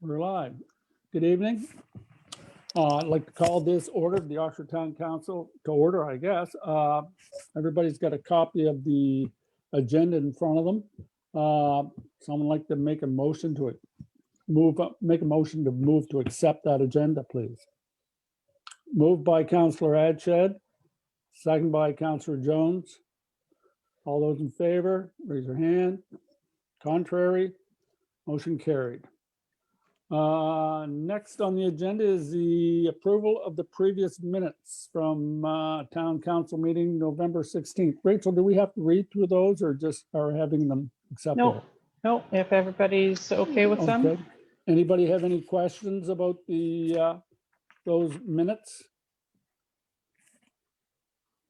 We're live. Good evening. I'd like to call this order, the Oxford Town Council to order, I guess. Everybody's got a copy of the agenda in front of them. Someone like to make a motion to move to accept that agenda, please. Moved by Councillor Adshed, second by Councillor Jones. All those in favor, raise your hand. Contrary, motion carried. Next on the agenda is the approval of the previous minutes from Town Council meeting November 16th. Rachel, do we have to read through those or just are having them accepted? No, if everybody's okay with them. Anybody have any questions about the those minutes?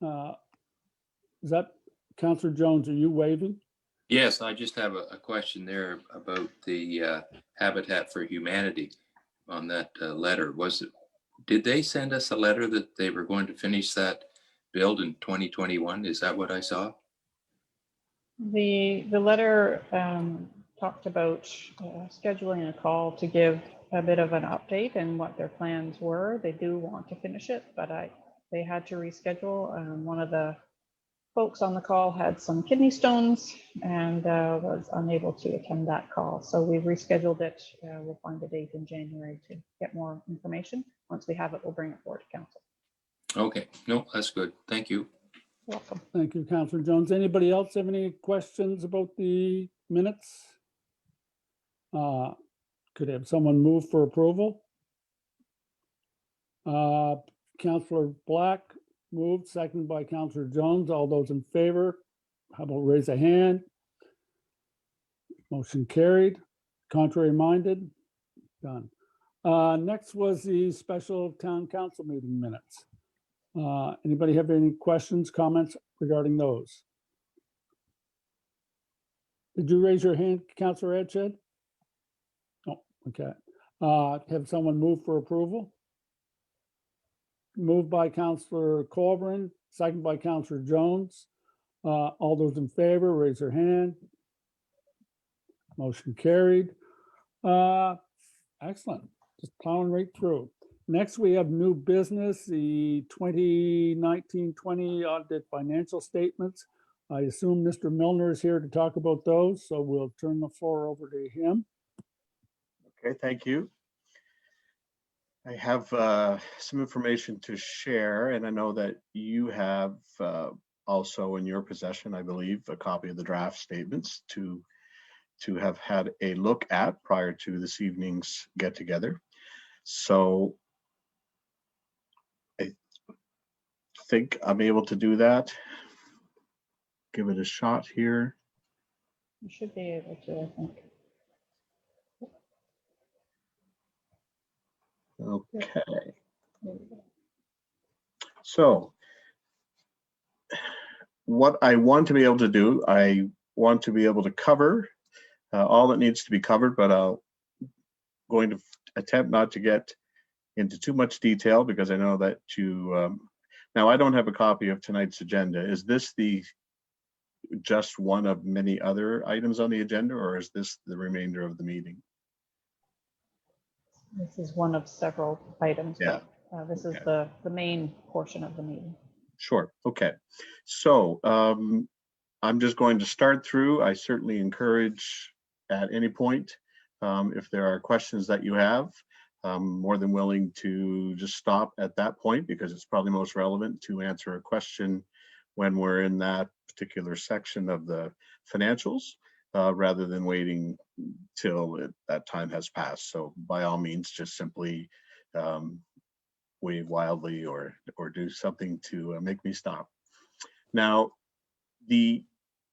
Is that Councillor Jones, are you waving? Yes, I just have a question there about the Habitat for Humanity on that letter. Did they send us a letter that they were going to finish that build in 2021? Is that what I saw? The letter talked about scheduling a call to give a bit of an update and what their plans were. They do want to finish it, but they had to reschedule. One of the folks on the call had some kidney stones and was unable to attend that call. So we've rescheduled it. We'll find a date in January to get more information. Once we have it, we'll bring it forward to council. Okay, no, that's good. Thank you. Welcome. Thank you, Councillor Jones. Anybody else have any questions about the minutes? Could have someone move for approval? Councillor Black moved, seconded by Councillor Jones. All those in favor, how about raise a hand? Motion carried. Contrary minded? Done. Next was the special town council meeting minutes. Anybody have any questions, comments regarding those? Did you raise your hand, Councillor Adshed? Oh, okay. Have someone move for approval? Moved by Councillor Colburn, second by Councillor Jones. All those in favor, raise their hand. Motion carried. Excellent. Just plowing right through. Next, we have new business, the 2019-20 audited financial statements. I assume Mr. Milner is here to talk about those, so we'll turn the floor over to him. Okay, thank you. I have some information to share, and I know that you have also in your possession, I believe, a copy of the draft statements to have had a look at prior to this evening's get together. So I think I'm able to do that. Give it a shot here. You should be able to, I think. Okay. So what I want to be able to do, I want to be able to cover all that needs to be covered, but I'm going to attempt not to get into too much detail because I know that you, now I don't have a copy of tonight's agenda. Is this just one of many other items on the agenda, or is this the remainder of the meeting? This is one of several items, Yeah. but this is Okay. the main portion of the meeting. Sure. Okay. So I'm just going to start through. I certainly encourage at any point, if there are questions that you have, I'm more than willing to just stop at that point because it's probably most relevant to answer a question when we're in that particular section of the financials, rather than waiting till that time has passed. So by all means, just simply wave wildly or do something to make me stop. Now, the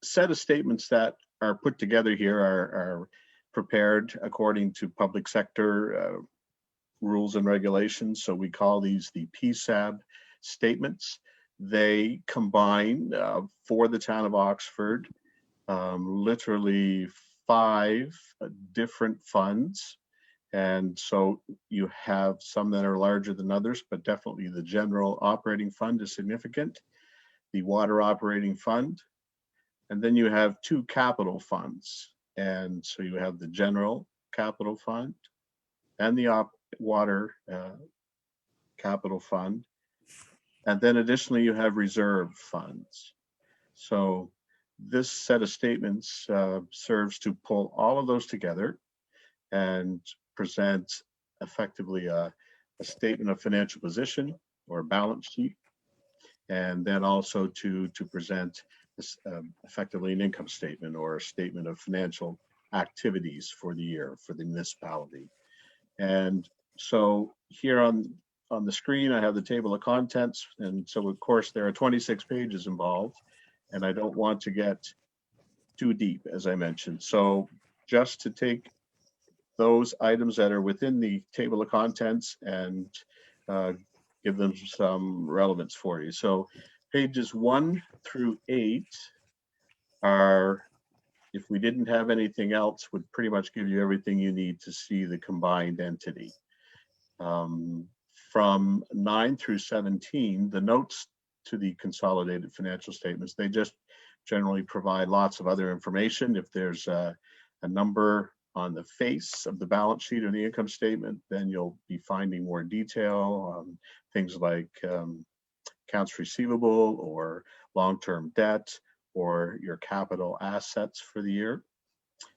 set of statements that are put together here are prepared according to public sector rules and regulations. So we call these the PSAB statements. They combine for the town of Oxford literally 5 different funds. And so you have some that are larger than others, but definitely the general operating fund is significant, the water operating fund, and then you have 2 capital funds. And so you have the general capital fund and the water capital fund. And then additionally, you have reserve funds. So this set of statements serves to pull all of those together and present effectively a statement of financial position or a balance sheet, and then also to present this, effectively an income statement or a statement of financial activities for the year for the municipality. And so here on the screen, I have the table of contents. And so of course there are 26 pages involved, and I don't want to get too deep, as I mentioned. So just to take those items that are within the table of contents and give them some relevance for you. So pages 1 through 8 are, if we didn't have anything else, would pretty much give you everything you need to see the combined entity. From 9 through 17, the notes to the consolidated financial statements, they just generally provide lots of other information. If there's a number on the face of the balance sheet or the income statement, then you'll be finding more detail on things like accounts receivable or long-term debt or your capital assets for the year.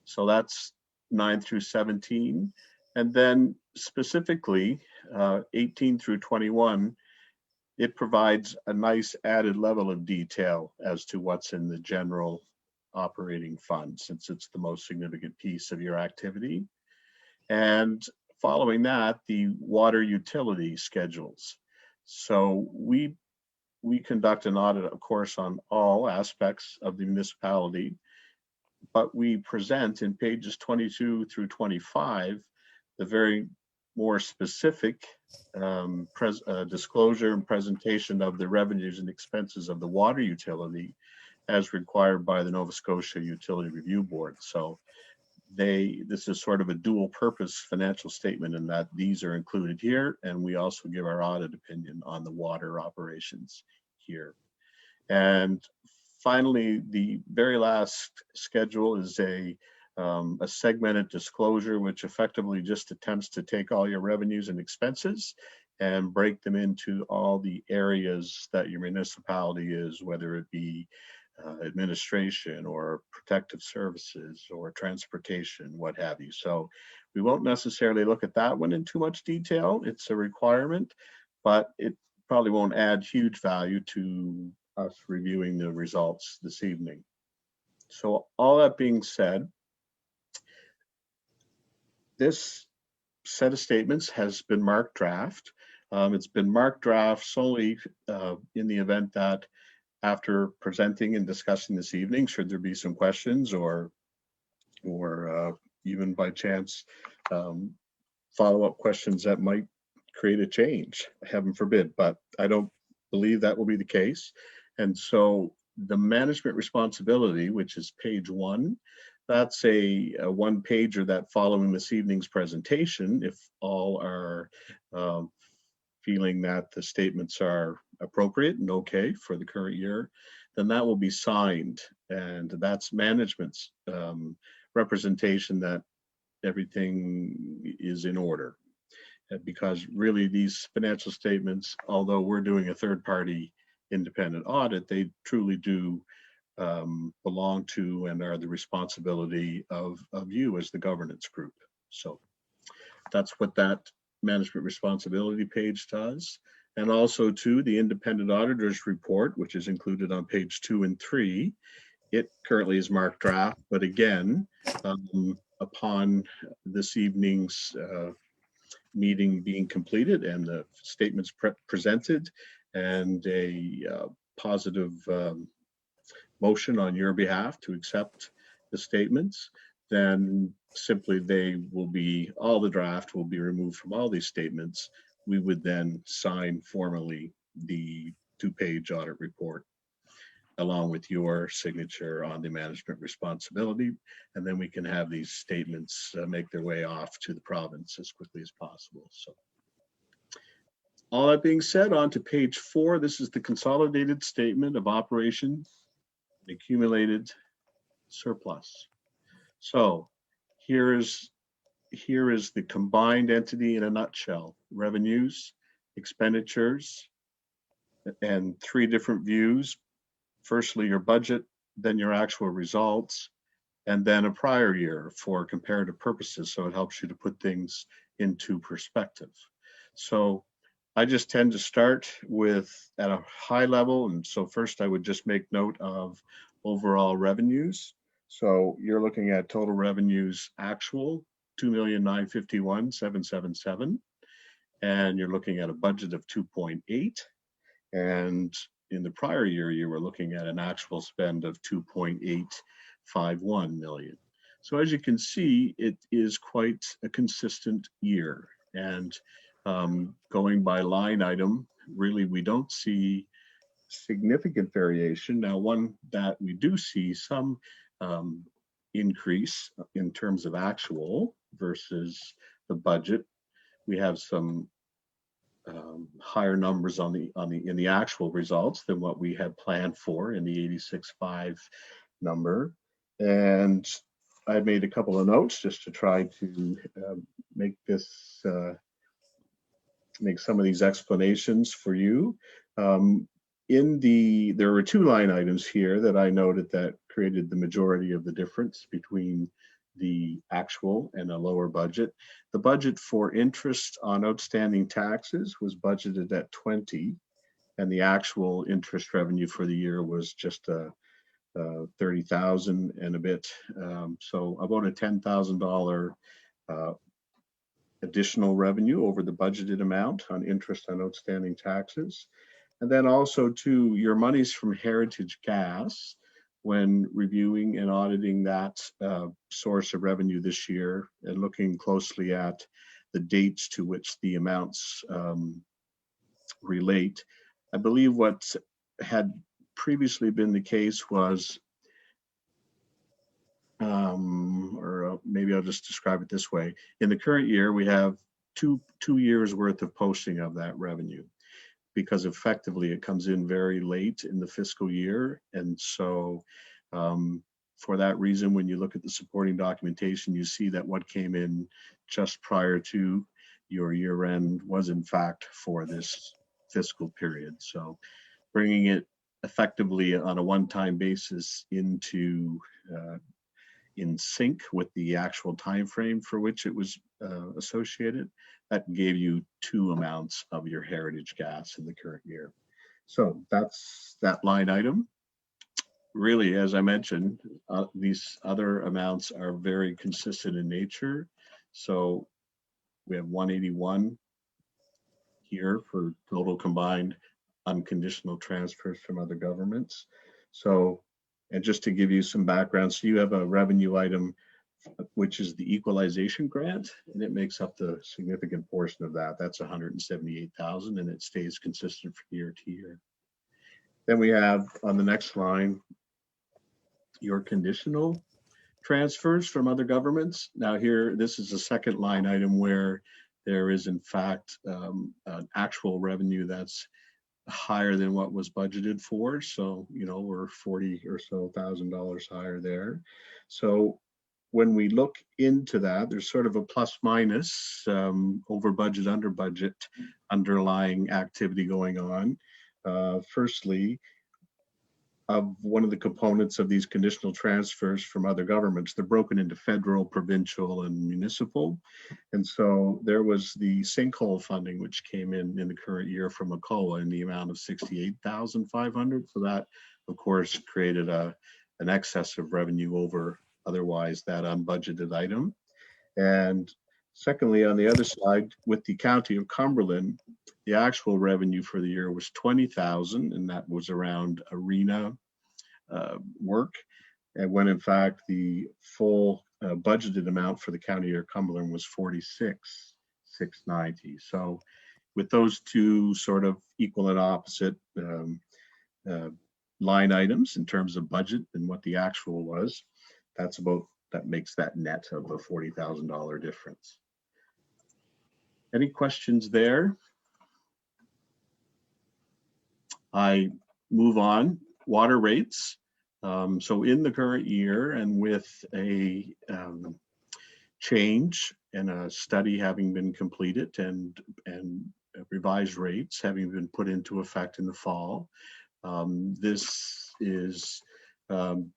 So that's 9 through 17. And then specifically 18 through 21, it provides a nice added level of detail as to what's in the general operating fund, since it's the most significant piece of your activity. And following that, the water utility schedules. So we conduct an audit, of course, on all aspects of the municipality, but we present in pages 22 through 25 the very more specific disclosure and presentation of the revenues and expenses of the water utility as required by the Nova Scotia Utility Review Board. So this is sort of a dual purpose financial statement in that these are included here, and we also give our audit opinion on the water operations here. And finally, the very last schedule is a segmented disclosure, which effectively just attempts to take all your revenues and expenses and break them into all the areas that your municipality is, whether it be administration or protective services or transportation, what have you. So we won't necessarily look at that one in too much detail. It's a requirement, but it probably won't add huge value to us reviewing the results this evening. So all that being said, this set of statements has been marked draft. It's been marked draft solely in the event that after presenting and discussing this evening, should there be some questions or even by chance follow-up questions that might create a change, heaven forbid, but I don't believe that will be the case. And so the management responsibility, which is page 1, that's a one pager that following this evening's presentation, if all are feeling that the statements are appropriate and okay for the current year, then that will be signed. And that's management's representation that everything is in order. Because really these financial statements, although we're doing a third-party independent audit, they truly do belong to and are the responsibility of you as the governance group. So that's what that management responsibility page does. And also too, the independent auditor's report, which is included on page 2 and 3, it currently is marked draft, but again, upon this evening's meeting being completed and the statements presented and a positive motion on your behalf to accept the statements, then simply all the draft will be removed from all these statements. We would then sign formally the 2-page audit report along with your signature on the management responsibility. And then we can have these statements make their way off to the province as quickly as possible. So all that being said, on to page 4, this is the consolidated statement of operations, accumulated surplus. So here's here is the combined entity in a nutshell: revenues, expenditures, and 3 different views. Firstly, your budget, then your actual results, and then a prior year for comparative purposes. So it helps you to put things into perspective. So I just tend to start with at a high level. And so first I would just make note of overall revenues. So you're looking at total revenues actual, 2,951,777. And you're looking at a budget of 2.8. And in the prior year, you were looking at an actual spend of 2.851 million. So as you can see, it is quite a consistent year. And going by line item, really, we don't see significant variation. Now, one that we do see some increase in terms of actual versus the budget. We have some higher numbers in the actual results than what we had planned for in the 86.5 number. And I made a couple of notes just to try to make some of these explanations for you. There were 2 line items here that I noted that created the majority of the difference between the actual and a lower budget. The budget for interest on outstanding taxes was budgeted at 20, and the actual interest revenue for the year was just 30,000 and a bit. So about a $10,000 additional revenue over the budgeted amount on interest on outstanding taxes. And then also too, your monies from Heritage Gas, when reviewing and auditing that source of revenue this year and looking closely at the dates to which the amounts relate, I believe what had previously been the case was, or maybe I'll just describe it this way. In the current year, we have two years worth of posting of that revenue, because effectively it comes in very late in the fiscal year. And so for that reason, when you look at the supporting documentation, you see that what came in just prior to your year end was in fact for this fiscal period. So bringing it effectively on a one-time basis into in sync with the actual time frame for which it was associated, that gave you 2 amounts of your Heritage Gas in the current year. So that's that line item. Really, as I mentioned, these other amounts are very consistent in nature. So we have 181 here for total combined unconditional transfers from other governments. So, and just to give you some background, so you have a revenue item, which is the equalization grant, and it makes up the significant portion of that. That's 178,000, and it stays consistent from year to year. Then we have on the next line, your conditional transfers from other governments. Now here, this is a second line item where there is in fact an actual revenue that's higher than what was budgeted for. So, you know, we're $40,000 or so higher there. So when we look into that, there's sort of a plus minus over budget, under budget underlying activity going on. Firstly, of one of the components of these conditional transfers from other governments, they're broken into federal, provincial, and municipal. And so there was the sinkhole funding, which came in the current year from ACOA in the amount of 68,500. So that, of course, created an excess of revenue over otherwise that unbudgeted item. And secondly, on the other side, with the County of Cumberland, the actual revenue for the year was 20,000, and that was around arena work. And when in fact the full budgeted amount for the County of Cumberland was 46,690. So with those 2 sort of equal and opposite line items in terms of budget and what the actual was, that makes that net of a $40,000 difference. Any questions there? I move on. Water rates. So in the current year, and with a change and a study having been completed and revised rates having been put into effect in the fall. This is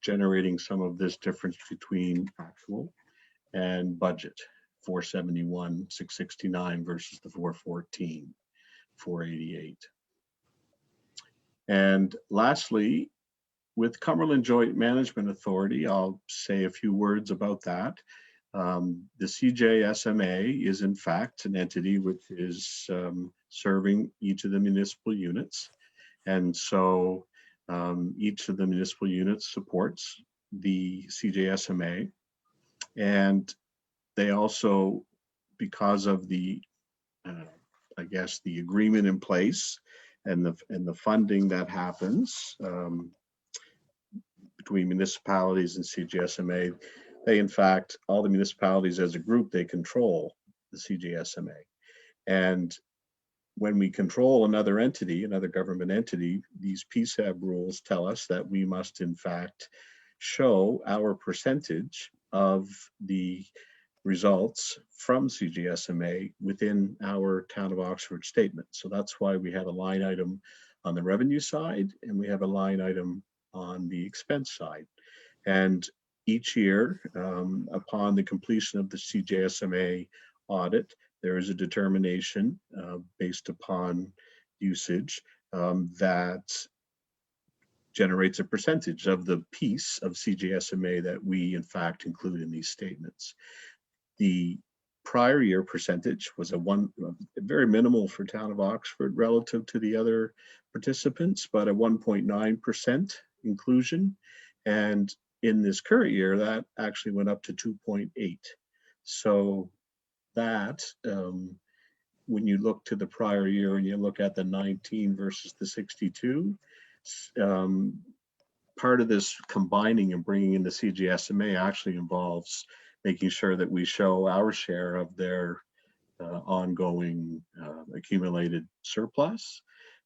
generating some of this difference between actual and budget, 471, 669 versus the 414, 488. And lastly, with Cumberland Joint Management Authority, I'll say a few words about that. The CJSMA is in fact an entity which is serving each of the municipal units. And so each of the municipal units supports the CJSMA. And they also, because of the, I guess, the agreement in place and the funding that happens between municipalities and CJSMA, they in fact, all the municipalities as a group, they control the CJSMA. And when we control another entity, another government entity, these PSAB rules tell us that we must in fact show our percentage of the results from CGSMA within our Town of Oxford statement. So that's why we have a line item on the revenue side and we have a line item on the expense side. And each year, upon the completion of the CJSMA audit, there is a determination based upon usage that generates a percentage of the piece of CJSMA that we in fact include in these statements. The prior year percentage was very minimal for Town of Oxford relative to the other participants, but a 1.9% inclusion. And in this current year, that actually went up to 2.8. So that, when you look to the prior year and you look at the 19 versus the 62, part of this combining and bringing in the CGSMA actually involves making sure that we show our share of their ongoing accumulated surplus.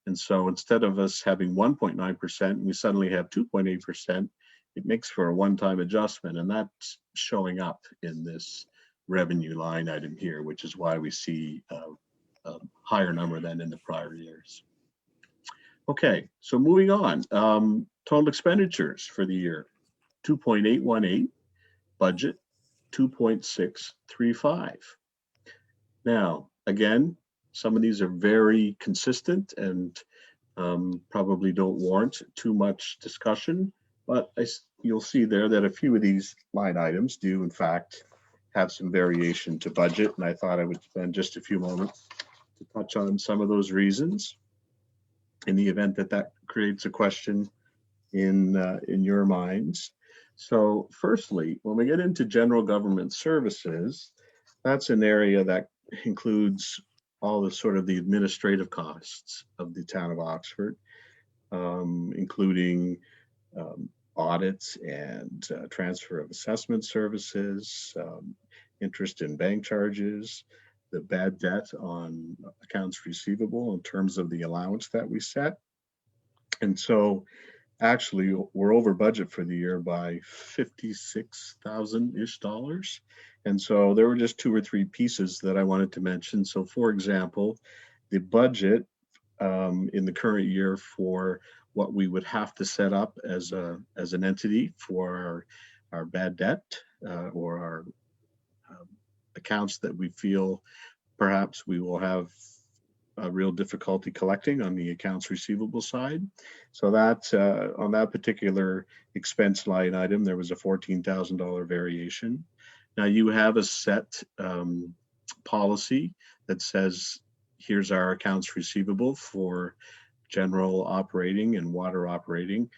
And so instead of us having 1.9%, we suddenly have 2.8%. It makes for a one-time adjustment, and that's showing up in this revenue line item here, which is why we see a higher number than in the prior years. Okay, so moving on, total expenditures for the year, 2.818, budget 2.635. Now, again, some of these are very consistent and probably don't warrant too much discussion, but you'll see there that a few of these line items do in fact have some variation to budget, and I thought I would spend just a few moments to touch on some of those reasons in the event that that creates a question in your minds. So firstly, when we get into general government services, that's an area that includes all the sort of the administrative costs of the Town of Oxford, including audits and transfer of assessment services, interest in bank charges, the bad debt on accounts receivable in terms of the allowance that we set. And so actually we're over budget for the year by $56,000-ish. And so there were just two or three pieces that I wanted to mention. So for example, the budget in the current year for what we would have to set up as an entity for our bad debt or our accounts that we feel perhaps we will have a real difficulty collecting on the accounts receivable side. So that on that particular expense line item, there was a $14,000 variation. Now you have a set policy that says, here's our accounts receivable for general operating and water operating.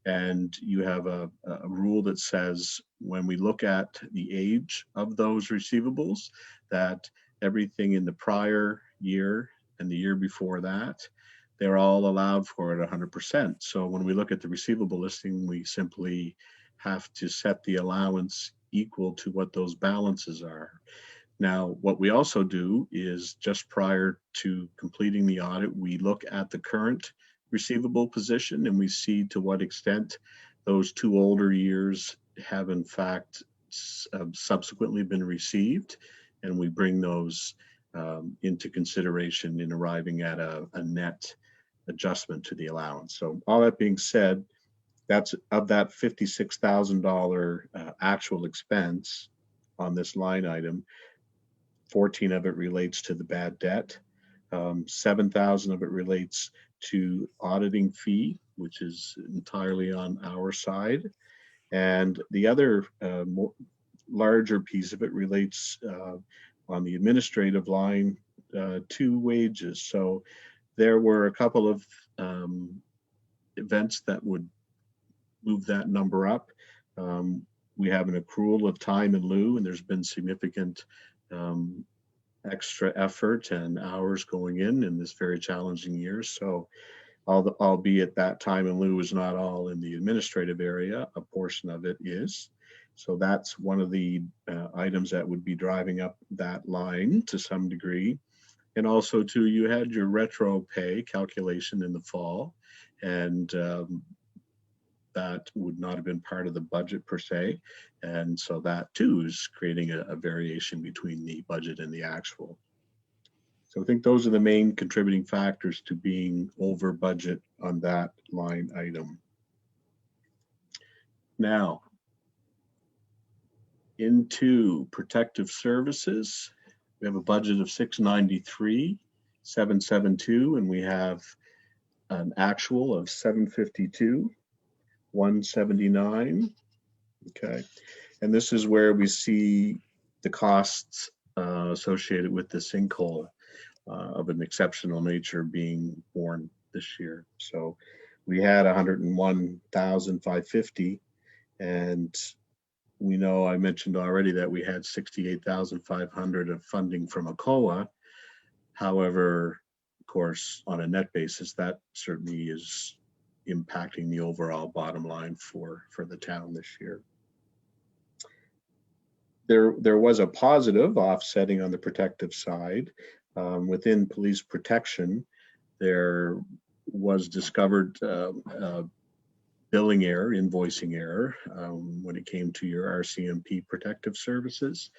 And you have a rule that says when we look at the age of those receivables, that everything in the prior year and the year before that, they're all allowed for at 100%. So when we look at the receivable listing, we simply have to set the allowance equal to what those balances are. Now, what we also do is just prior to completing the audit, we look at the current receivable position and we see to what extent those two older years have in fact subsequently been received. and we bring those into consideration in arriving at a net adjustment to the allowance. So all that being said, that's of that $56,000 actual expense on this line item, 14 of it relates to the bad debt. 7,000 of it relates to auditing fee, which is entirely on our side. And the other larger piece of it relates on the administrative line to wages. So there were a couple of events that would move that number up. We have an accrual of time in lieu, and there's been significant extra effort and hours going in this very challenging year. So albeit that time in lieu is not all in the administrative area, a portion of it is. So that's one of the items that would be driving up that line to some degree. And also too, you had your retro pay calculation in the fall, and that would not have been part of the budget per se. And so that too is creating a variation between the budget and the actual. So I think those are the main contributing factors to being over budget on that line item. Now, into protective services, we have a budget of 693,772, and we have an actual of 752,179. Okay, and this is where we see the costs associated with the sinkhole of an exceptional nature being borne this year. So we had 101,550, and we know I mentioned already that we had 68,500 of funding from ACOA. However, of course, on a net basis, that certainly is impacting the overall bottom line for the town this year. There was a positive offsetting on the protective side. Within police protection, there was discovered billing error, invoicing error when it came to your RCMP protective services.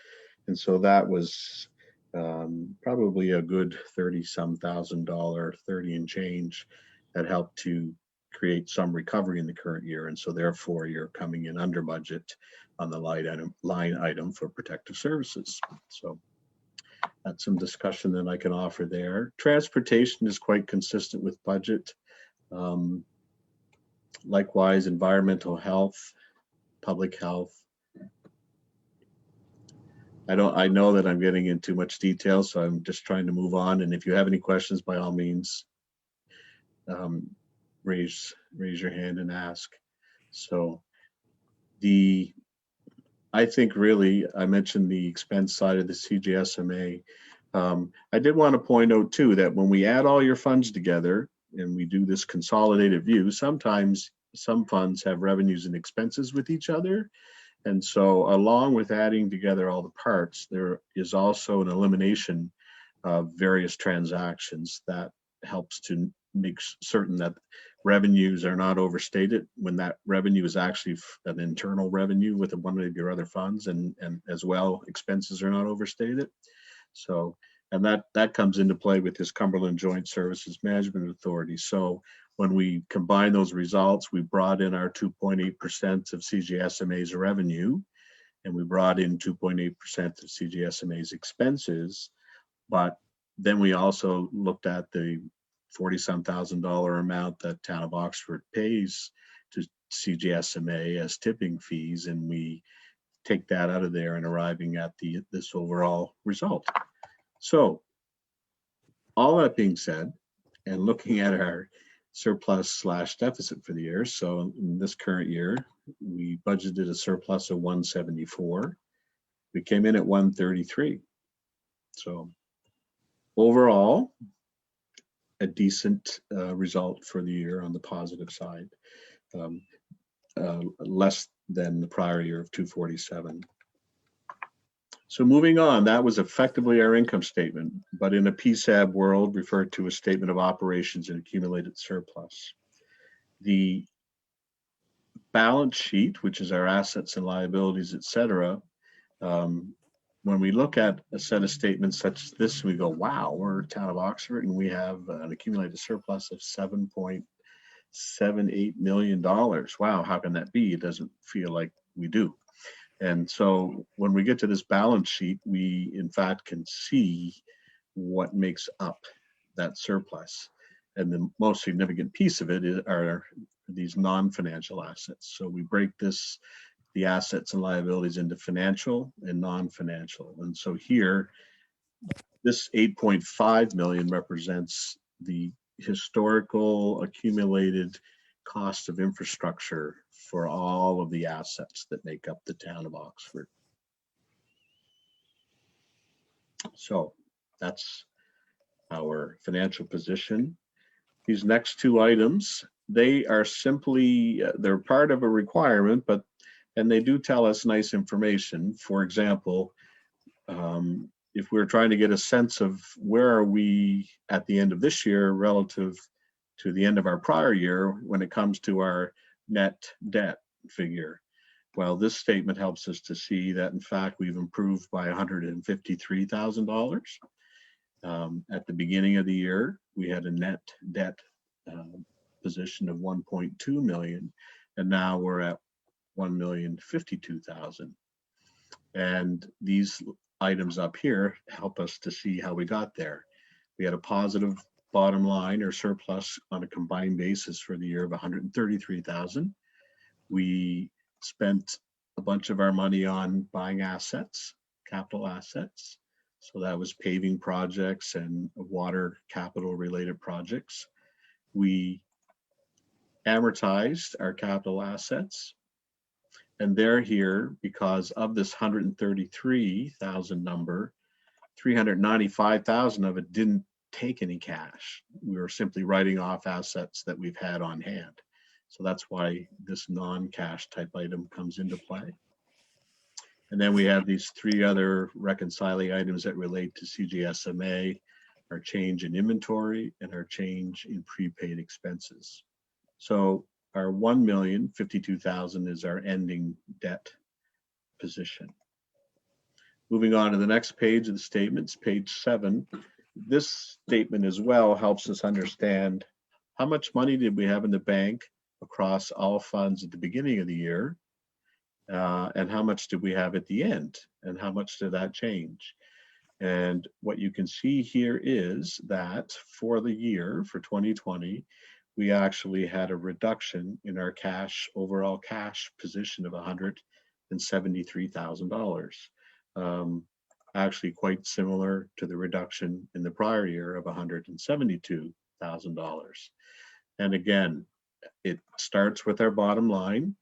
And so that was probably a good $30-some thousand, 30 and change, that helped to create some recovery in the current year. And so therefore you're coming in under budget on the line item for protective services. So that's some discussion that I can offer there. Transportation is quite consistent with budget. Likewise, environmental health, public health. I know that I'm getting into too much detail, so I'm just trying to move on. And if you have any questions, by all means, raise your hand and ask. So I think really, I mentioned the expense side of the CGSMA. I did want to point out too, that when we add all your funds together and we do this consolidated view, sometimes some funds have revenues and expenses with each other. And so along with adding together all the parts, there is also an elimination of various transactions that helps to make certain that revenues are not overstated when that revenue is actually an internal revenue with one of your other funds, and as well expenses are not overstated. So, and that comes into play with this Cumberland Joint Services Management Authority. So when we combine those results, we brought in our 2.8% of CGSMA's revenue, and we brought in 2.8% of CGSMA's expenses. But then we also looked at the $40-some thousand amount that Town of Oxford pays to CGSMA as tipping fees, and we take that out of there and arriving at this overall result. So all that being said, and looking at our surplus/deficit for the year, so in this current year, we budgeted a surplus of 174. We came in at 133. So overall, a decent result for the year on the positive side, less than the prior year of 247. So moving on, that was effectively our income statement, but in a PSAB world referred to as statement of operations and accumulated surplus. The balance sheet, which is our assets and liabilities, et cetera, when we look at a set of statements such as this, we go, wow, we're town of Oxford and we have an accumulated surplus of $7.78 million. Wow, how can that be? It doesn't feel like we do. And so when we get to this balance sheet, we in fact can see what makes up that surplus. And the most significant piece of it are these non-financial assets. So we break the assets and liabilities into financial and non-financial. And so here, this 8.5 million represents the historical accumulated cost of infrastructure for all of the assets that make up the town of Oxford. So that's our financial position. These next two items, they are simply, they're part of a requirement, and they do tell us nice information. For example, if we're trying to get a sense of where are we at the end of this year relative to the end of our prior year when it comes to our net debt figure. Well, this statement helps us to see that in fact we've improved by $153,000. At the beginning of the year, we had a net debt position of 1.2 million, and now we're at 1,052,000. And these items up here help us to see how we got there. We had a positive bottom line or surplus on a combined basis for the year of 133,000. We spent a bunch of our money on buying assets, capital assets. So that was paving projects and water capital related projects. We amortized our capital assets, and they're here because of this 133,000 number, 395,000 of it didn't take any cash. We were simply writing off assets that we've had on hand. So that's why this non-cash type item comes into play. And then we have these three other reconciling items that relate to CGSMA, our change in inventory, and our change in prepaid expenses. So our 1,052,000 is our ending debt position. Moving on to the next page of the statements, page 7. This statement as well helps us understand how much money did we have in the bank across all funds at the beginning of the year, and how much did we have at the end, and how much did that change? And what you can see here is that for the year, for 2020, we actually had a reduction in our overall cash position of $173,000. Actually quite similar to the reduction in the prior year of $172,000. And again, it starts with our bottom line.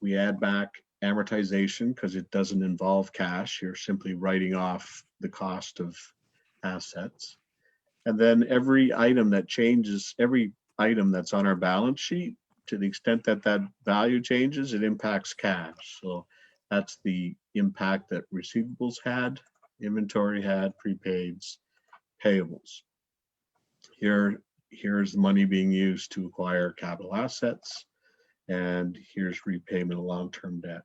We add back amortization because it doesn't involve cash. You're simply writing off the cost of assets. And then every item that changes, every item that's on our balance sheet, to the extent that that value changes, it impacts cash. So that's the impact that receivables had, inventory had, prepaids, payables. Here's the money being used to acquire capital assets, and here's repayment of long-term debt.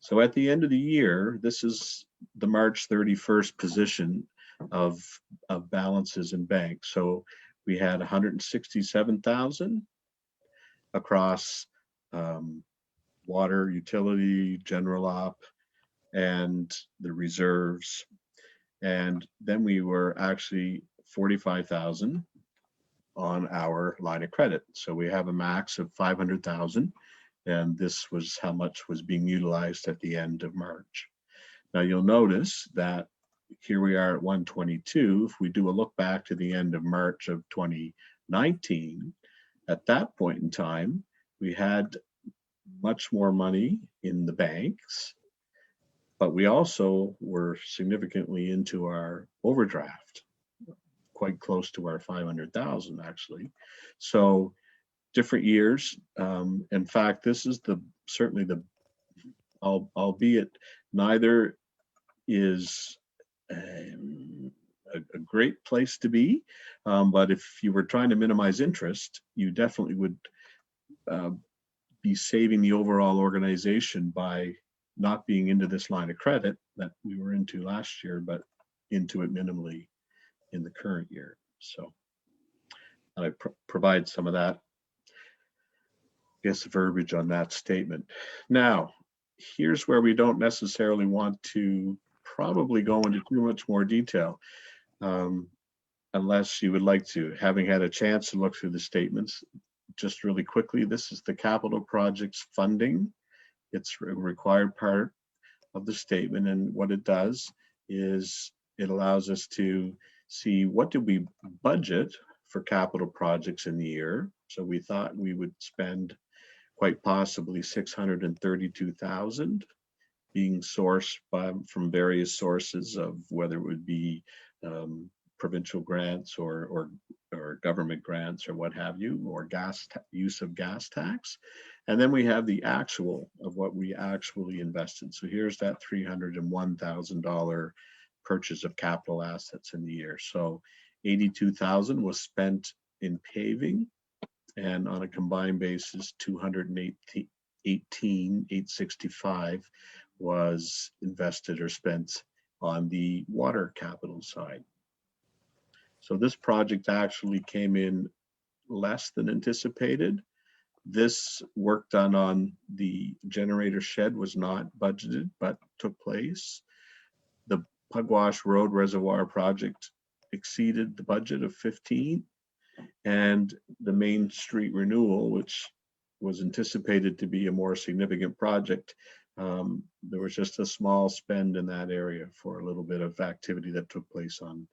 So at the end of the year, this is the March 31st position of balances in bank. So we had 167,000 across water, utility, general op, and the reserves. And then we were actually 45,000 on our line of credit. So we have a max of 500,000, and this was how much was being utilized at the end of March. Now you'll notice that here we are at 122. If we do a look back to the end of March of 2019, at that point in time, we had much more money in the banks, but we also were significantly into our overdraft, quite close to our 500,000 actually. So different years. In fact, this is certainly the, albeit neither is a great place to be, but if you were trying to minimize interest, you definitely would be saving the overall organization by not being into this line of credit that we were into last year, but into it minimally in the current year. So I provide some of that, I guess, verbiage on that statement. Now, here's where we don't necessarily want to probably go into too much more detail, unless you would like to. Having had a chance to look through the statements, just really quickly, this is the capital projects funding. It's a required part of the statement, and what it does is it allows us to see what did we budget for capital projects in the year. So we thought we would spend quite possibly 632,000 being sourced from various sources, of whether it would be provincial grants or government grants or what have you, or use of gas tax. And then we have the actual of what we actually invested. So here's that $301,000 purchase of capital assets in the year. So 82,000 was spent in paving, and on a combined basis, 218,865 was invested or spent on the water capital side. So this project actually came in less than anticipated. This work done on the generator shed was not budgeted, but took place. The Pugwash Road Reservoir project exceeded the budget of 15, and the Main Street renewal, which was anticipated to be a more significant project, there was just a small spend in that area for a little bit of activity that took place on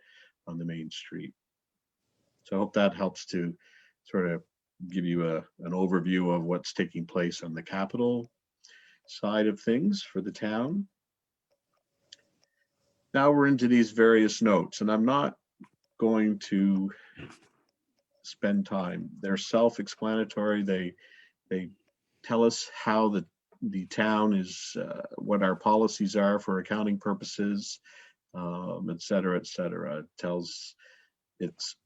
the Main Street. So I hope that helps to sort of give you an overview of what's taking place on the capital side of things for the town. Now we're into these various notes, and I'm not going to spend time. They're self-explanatory. They tell us how the town is, what our policies are for accounting purposes, et cetera, et cetera. It tells,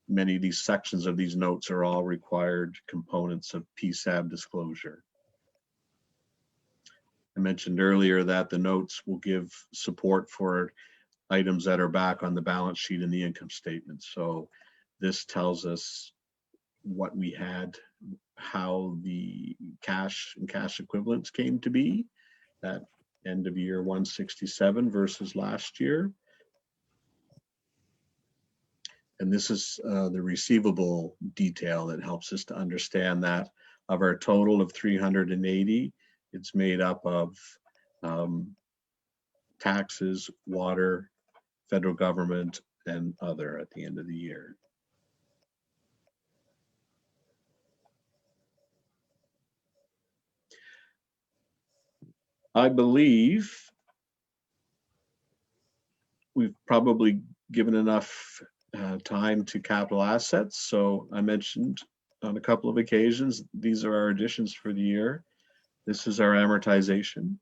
many of these sections of these notes are all required components of PSAB disclosure. I mentioned earlier that the notes will give support for items that are back on the balance sheet and the income statement. So this tells us what we had, how the cash and cash equivalents came to be at end of year 167 versus last year. And this is the receivable detail that helps us to understand that of our total of 380, it's made up of taxes, water, federal government, and other at the end of the year. I believe we've probably given enough time to capital assets. So I mentioned on a couple of occasions, these are our additions for the year. This is our amortization.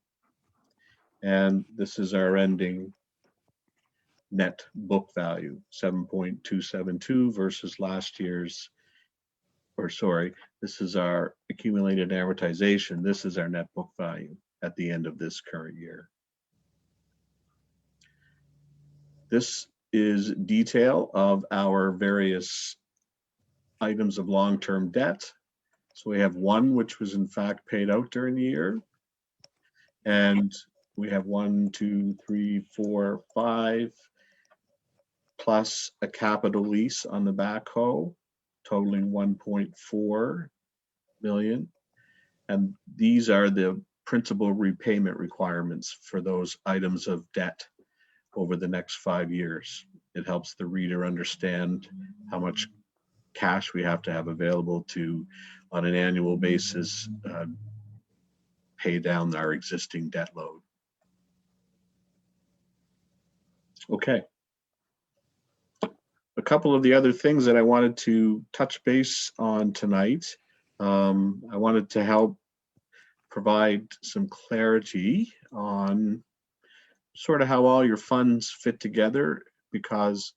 And this is our ending net book value, 7.272 versus last year's, or sorry, this is our accumulated amortization. This is our net book value at the end of this current year. This is detail of our various items of long-term debt. So we have one which was in fact paid out during the year. And we have 1, 2, 3, 4, 5, plus a capital lease on the backhoe, totaling 1.4 million. And these are the principal repayment requirements for those items of debt over the next 5 years. It helps the reader understand how much cash we have to have available to, on an annual basis, pay down our existing debt load. Okay. A couple of the other things that I wanted to touch base on tonight. I wanted to help provide some clarity on sort of how all your funds fit together, because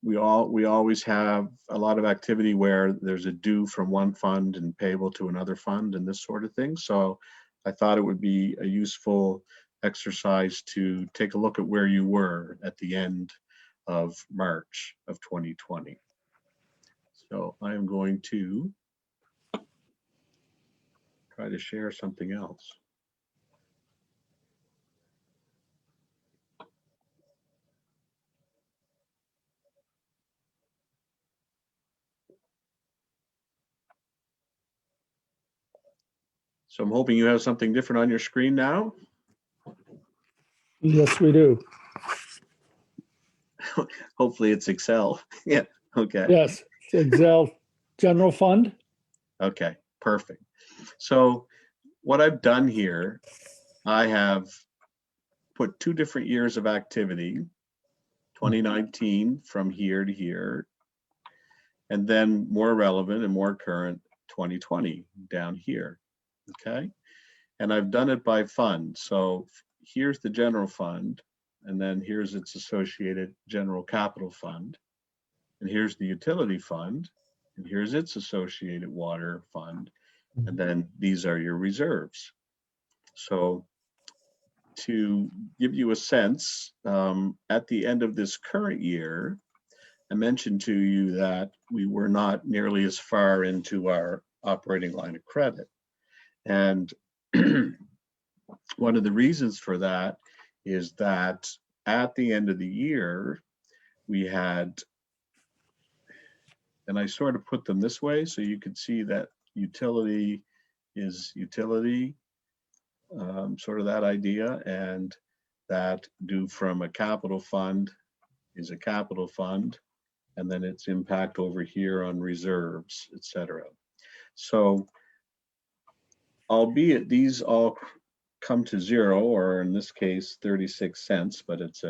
we always have a lot of activity where there's a due from one fund and payable to another fund and this sort of thing. So I thought it would be a useful exercise to take a look at where you were at the end of March of 2020. So I am going to try to share something else. So I'm hoping you have something different on your screen now. Yes, we do. Hopefully it's Excel. Yeah, okay. Yes, Excel General Fund. Okay, perfect. So what I've done here, I have put 2 different years of activity, 2019 from here to here, and then more relevant and more current 2020 down here, okay? And I've done it by fund. So here's the general fund, and then here's its associated general capital fund, and here's the utility fund, and here's its associated water fund, and then these are your reserves. So to give you a sense, at the end of this current year, I mentioned to you that we were not nearly as far into our operating line of credit. And one of the reasons for that is that at the end of the year, we had, and I sort of put them this way so you could see that utility is utility, sort of that idea, and that due from a capital fund is a capital fund, and then its impact over here on reserves, etc. So albeit these all come to zero, or in this case 36 cents, but it's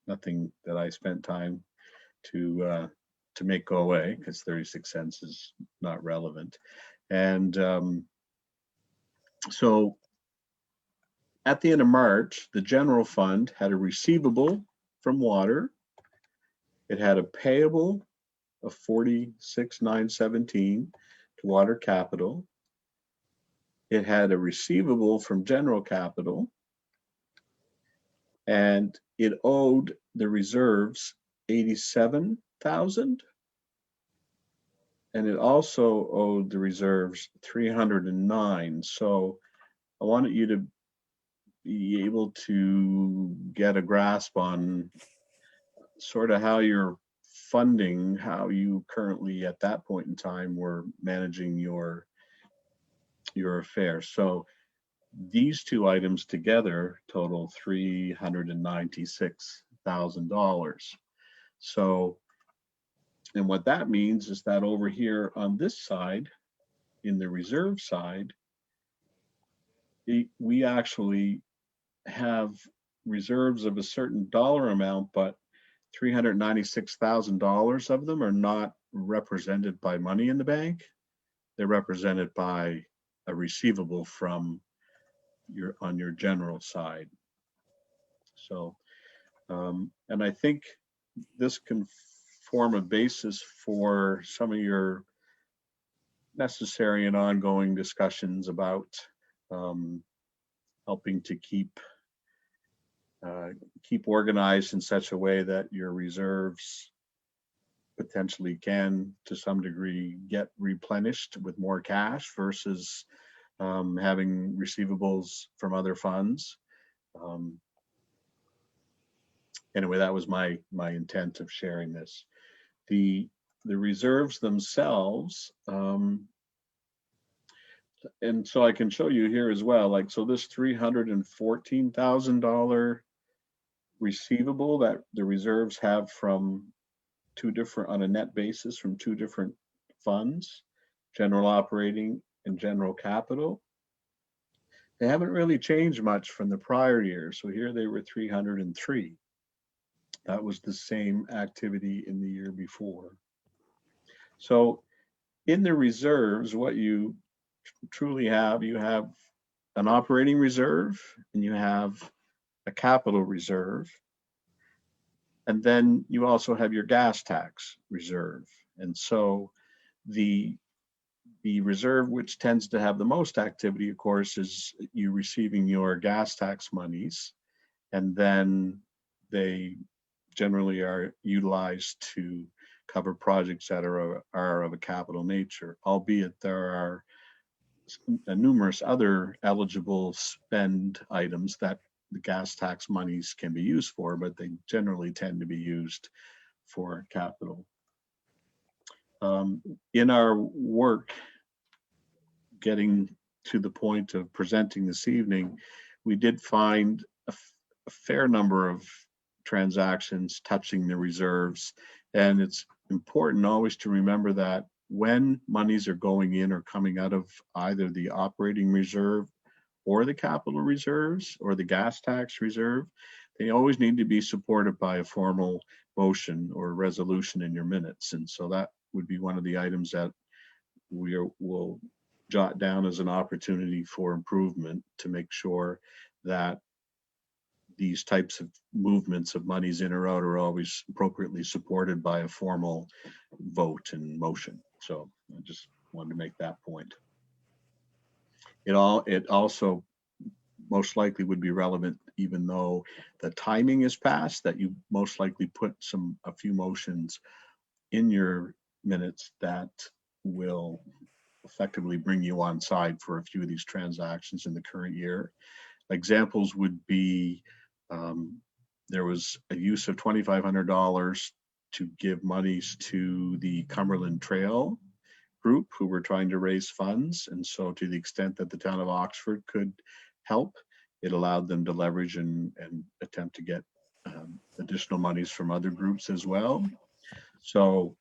nothing that I spent time to make go away, because 36 cents is not relevant. And so at the end of March, the general fund had a receivable from water. It had a payable of 46,917 to water capital. It had a receivable from general capital, and it owed the reserves 87,000, and it also owed the reserves 309. So I wanted you to be able to get a grasp on sort of how you're funding, how you currently at that point in time were managing your affairs. So these 2 items together total $396,000. So, and what that means is that over here on this side, in the reserve side, we actually have reserves of a certain dollar amount, but $396,000 of them are not represented by money in the bank. They're represented by a receivable from on your general side. So, and I think this can form a basis for some of your necessary and ongoing discussions about helping to keep organized in such a way that your reserves potentially can, to some degree, get replenished with more cash versus having receivables from other funds. Anyway, that was my intent of sharing this. The reserves themselves, and so I can show you here as well. Like, so this $314,000 receivable that the reserves have from 2 different, on a net basis, from 2 different funds, general operating and general capital. They haven't really changed much from the prior year. So here they were 303. That was the same activity in the year before. So in the reserves, what you truly have, you have an operating reserve and you have a capital reserve. And then you also have your gas tax reserve. And so the The reserve, which tends to have the most activity, of course, is you receiving your gas tax monies, and then they generally are utilized to cover projects that are of a capital nature, albeit there are numerous other eligible spend items that the gas tax monies can be used for, but they generally tend to be used for capital. In our work getting to the point of presenting this evening, we did find a fair number of transactions touching the reserves. And it's important always to remember that when monies are going in or coming out of either the operating reserve or the capital reserves or the gas tax reserve, they always need to be supported by a formal motion or resolution in your minutes. And so that would be one of the items that will jot down as an opportunity for improvement to make sure that these types of movements of monies in or out are always appropriately supported by a formal vote and motion. So I just wanted to make that point. It also most likely would be relevant, even though the timing is past, that you most likely put a few motions in your minutes that will effectively bring you on side for a few of these transactions in the current year. Examples would be there was a use of $2,500 to give monies to the Cumberland Trail group who were trying to raise funds. And so to the extent that the town of Oxford could help, it allowed them to leverage and attempt to get additional monies from other groups as well. So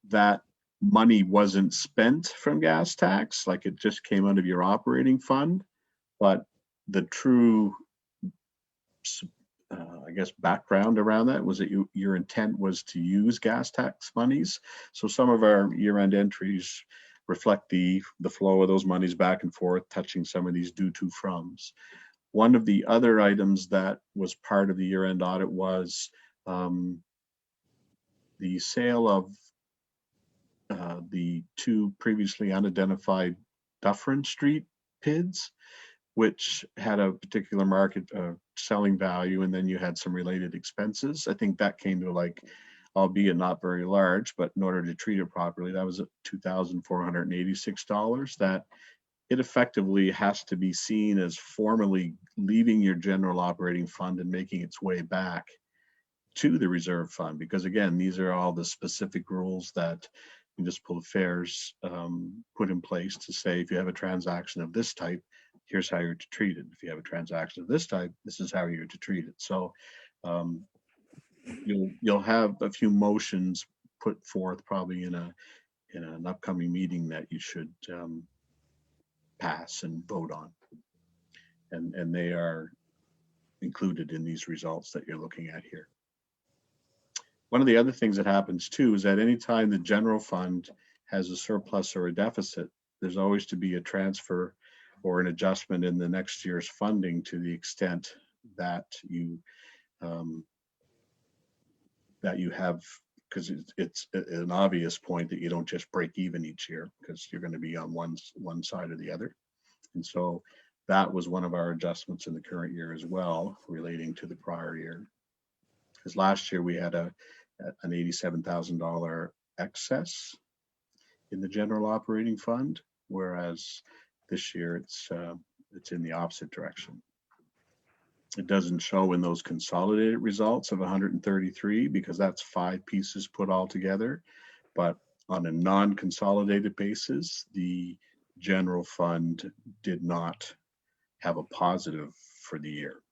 that money wasn't spent from gas tax, like it just came out of your operating fund, but the true I guess background around that was that your intent was to use gas tax monies. So some of our year-end entries reflect the flow of those monies back and forth, touching some of these due to froms. One of the other items that was part of the year-end audit was the sale of the two previously unidentified Dufferin Street PIDs, which had a particular market selling value, and then you had some related expenses. I think that came to, like, albeit not very large, but in order to treat it properly, that was at $2,486. That it effectively has to be seen as formally leaving your general operating fund and making its way back to the reserve fund, because again, these are all the specific rules that municipal affairs put in place to say, if you have a transaction of this type, here's how you're to treat it. If you have a transaction of this type, this is how you're to treat it. So you'll have a few motions put forth probably in an upcoming meeting that you should pass and vote on, and they are included in these results that you're looking at here. One of the other things that happens too is that anytime the general fund has a surplus or a deficit, there's always to be a transfer or an adjustment in the next year's funding to the extent that you have, because it's an obvious point that you don't just break even each year, because you're going to be on one side or the other. And so that was one of our adjustments in the current year as well, relating to the prior year. Because last year we had an $87,000 excess in the general operating fund, whereas this year it's in the opposite direction. It doesn't show in those consolidated results of 133 because that's 5 pieces put all together, but on a non-consolidated basis, the general fund did not have a positive for the year,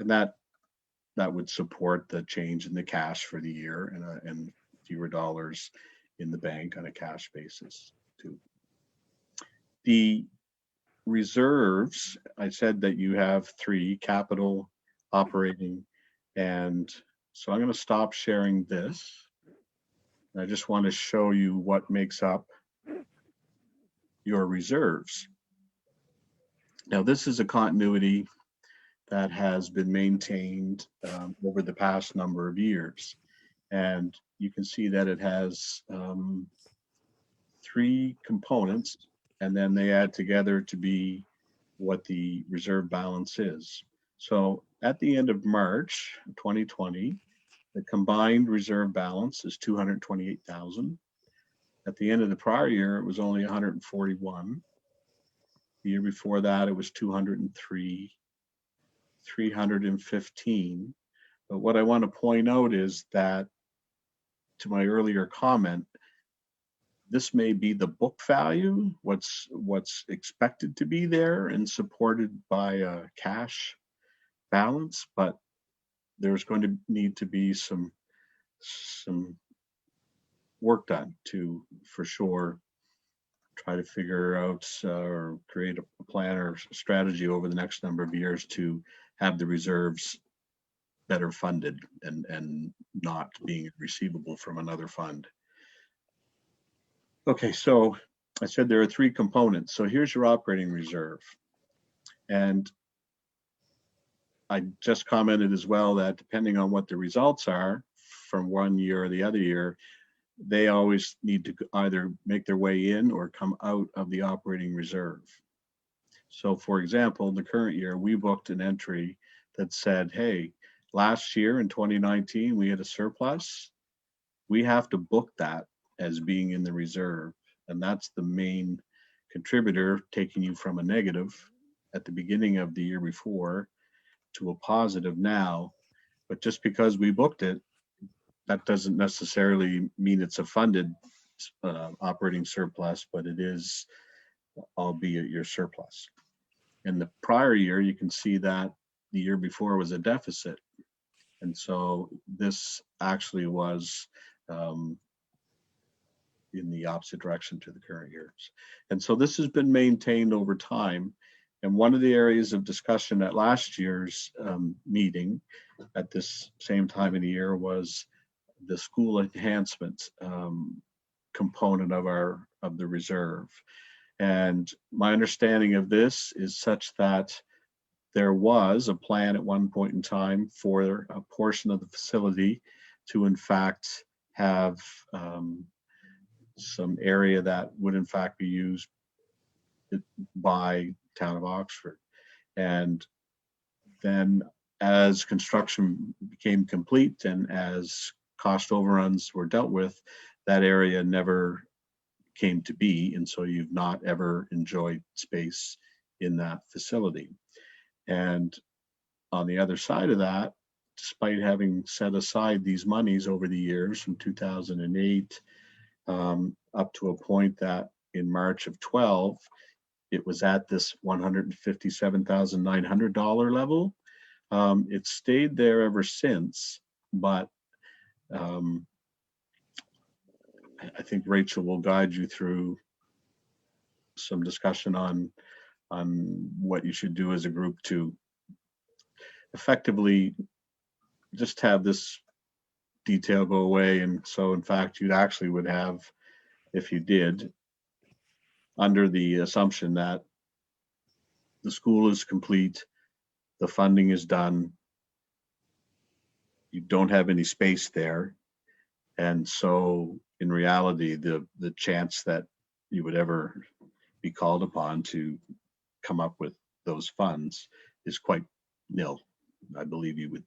and that would support the change in the cash for the year and fewer dollars in the bank on a cash basis too. The reserves, I said that you have 3: capital, operating, and so I'm going to stop sharing this. I just want to show you what makes up your reserves. Now, this is a continuity that has been maintained over the past number of years. And you can see that it has three components, and then they add together to be what the reserve balance is. So at the end of March 2020, the combined reserve balance is 228,000. At the end of the prior year, it was only 141. The year before that, it was 203, 315. But what I want to point out is that, to my earlier comment, this may be the book value, what's expected to be there and supported by a cash balance, but there's going to need to be some work done to, for sure, try to figure out or create a plan or strategy over the next number of years to have the reserves better funded and not being receivable from another fund. Okay, so I said there are three components. So here's your operating reserve. And I just commented as well that depending on what the results are from one year or the other year, they always need to either make their way in or come out of the operating reserve. So for example, the current year, we booked an entry that said, hey, last year in 2019, we had a surplus. We have to book that as being in the reserve. And that's the main contributor, taking you from a negative at the beginning of the year before to a positive now. But just because we booked it, that doesn't necessarily mean it's a funded operating surplus, but it is, albeit your surplus. In the prior year, you can see that the year before was a deficit. And so this actually was in the opposite direction to the current years. And so this has been maintained over time. And one of the areas of discussion at last year's meeting at this same time of the year was the school enhancement component of the reserve. And my understanding of this is such that there was a plan at one point in time for a portion of the facility to in fact have some area that would in fact be used by town of Oxford. And then as construction became complete and as cost overruns were dealt with, that area never came to be. And so you've not ever enjoyed space in that facility. And on the other side of that, despite having set aside these monies over the years from 2008 up to a point that in March of 12, it was at this $157,900 level. It stayed there ever since, but I think Rachel will guide you through some discussion on what you should do as a group to effectively just have this detail go away. And so in fact, you actually would have, if you did, under the assumption that the school is complete, the funding is done, you don't have any space there. And so in reality, the chance that you would ever be called upon to come up with those funds is quite nil. I believe you would,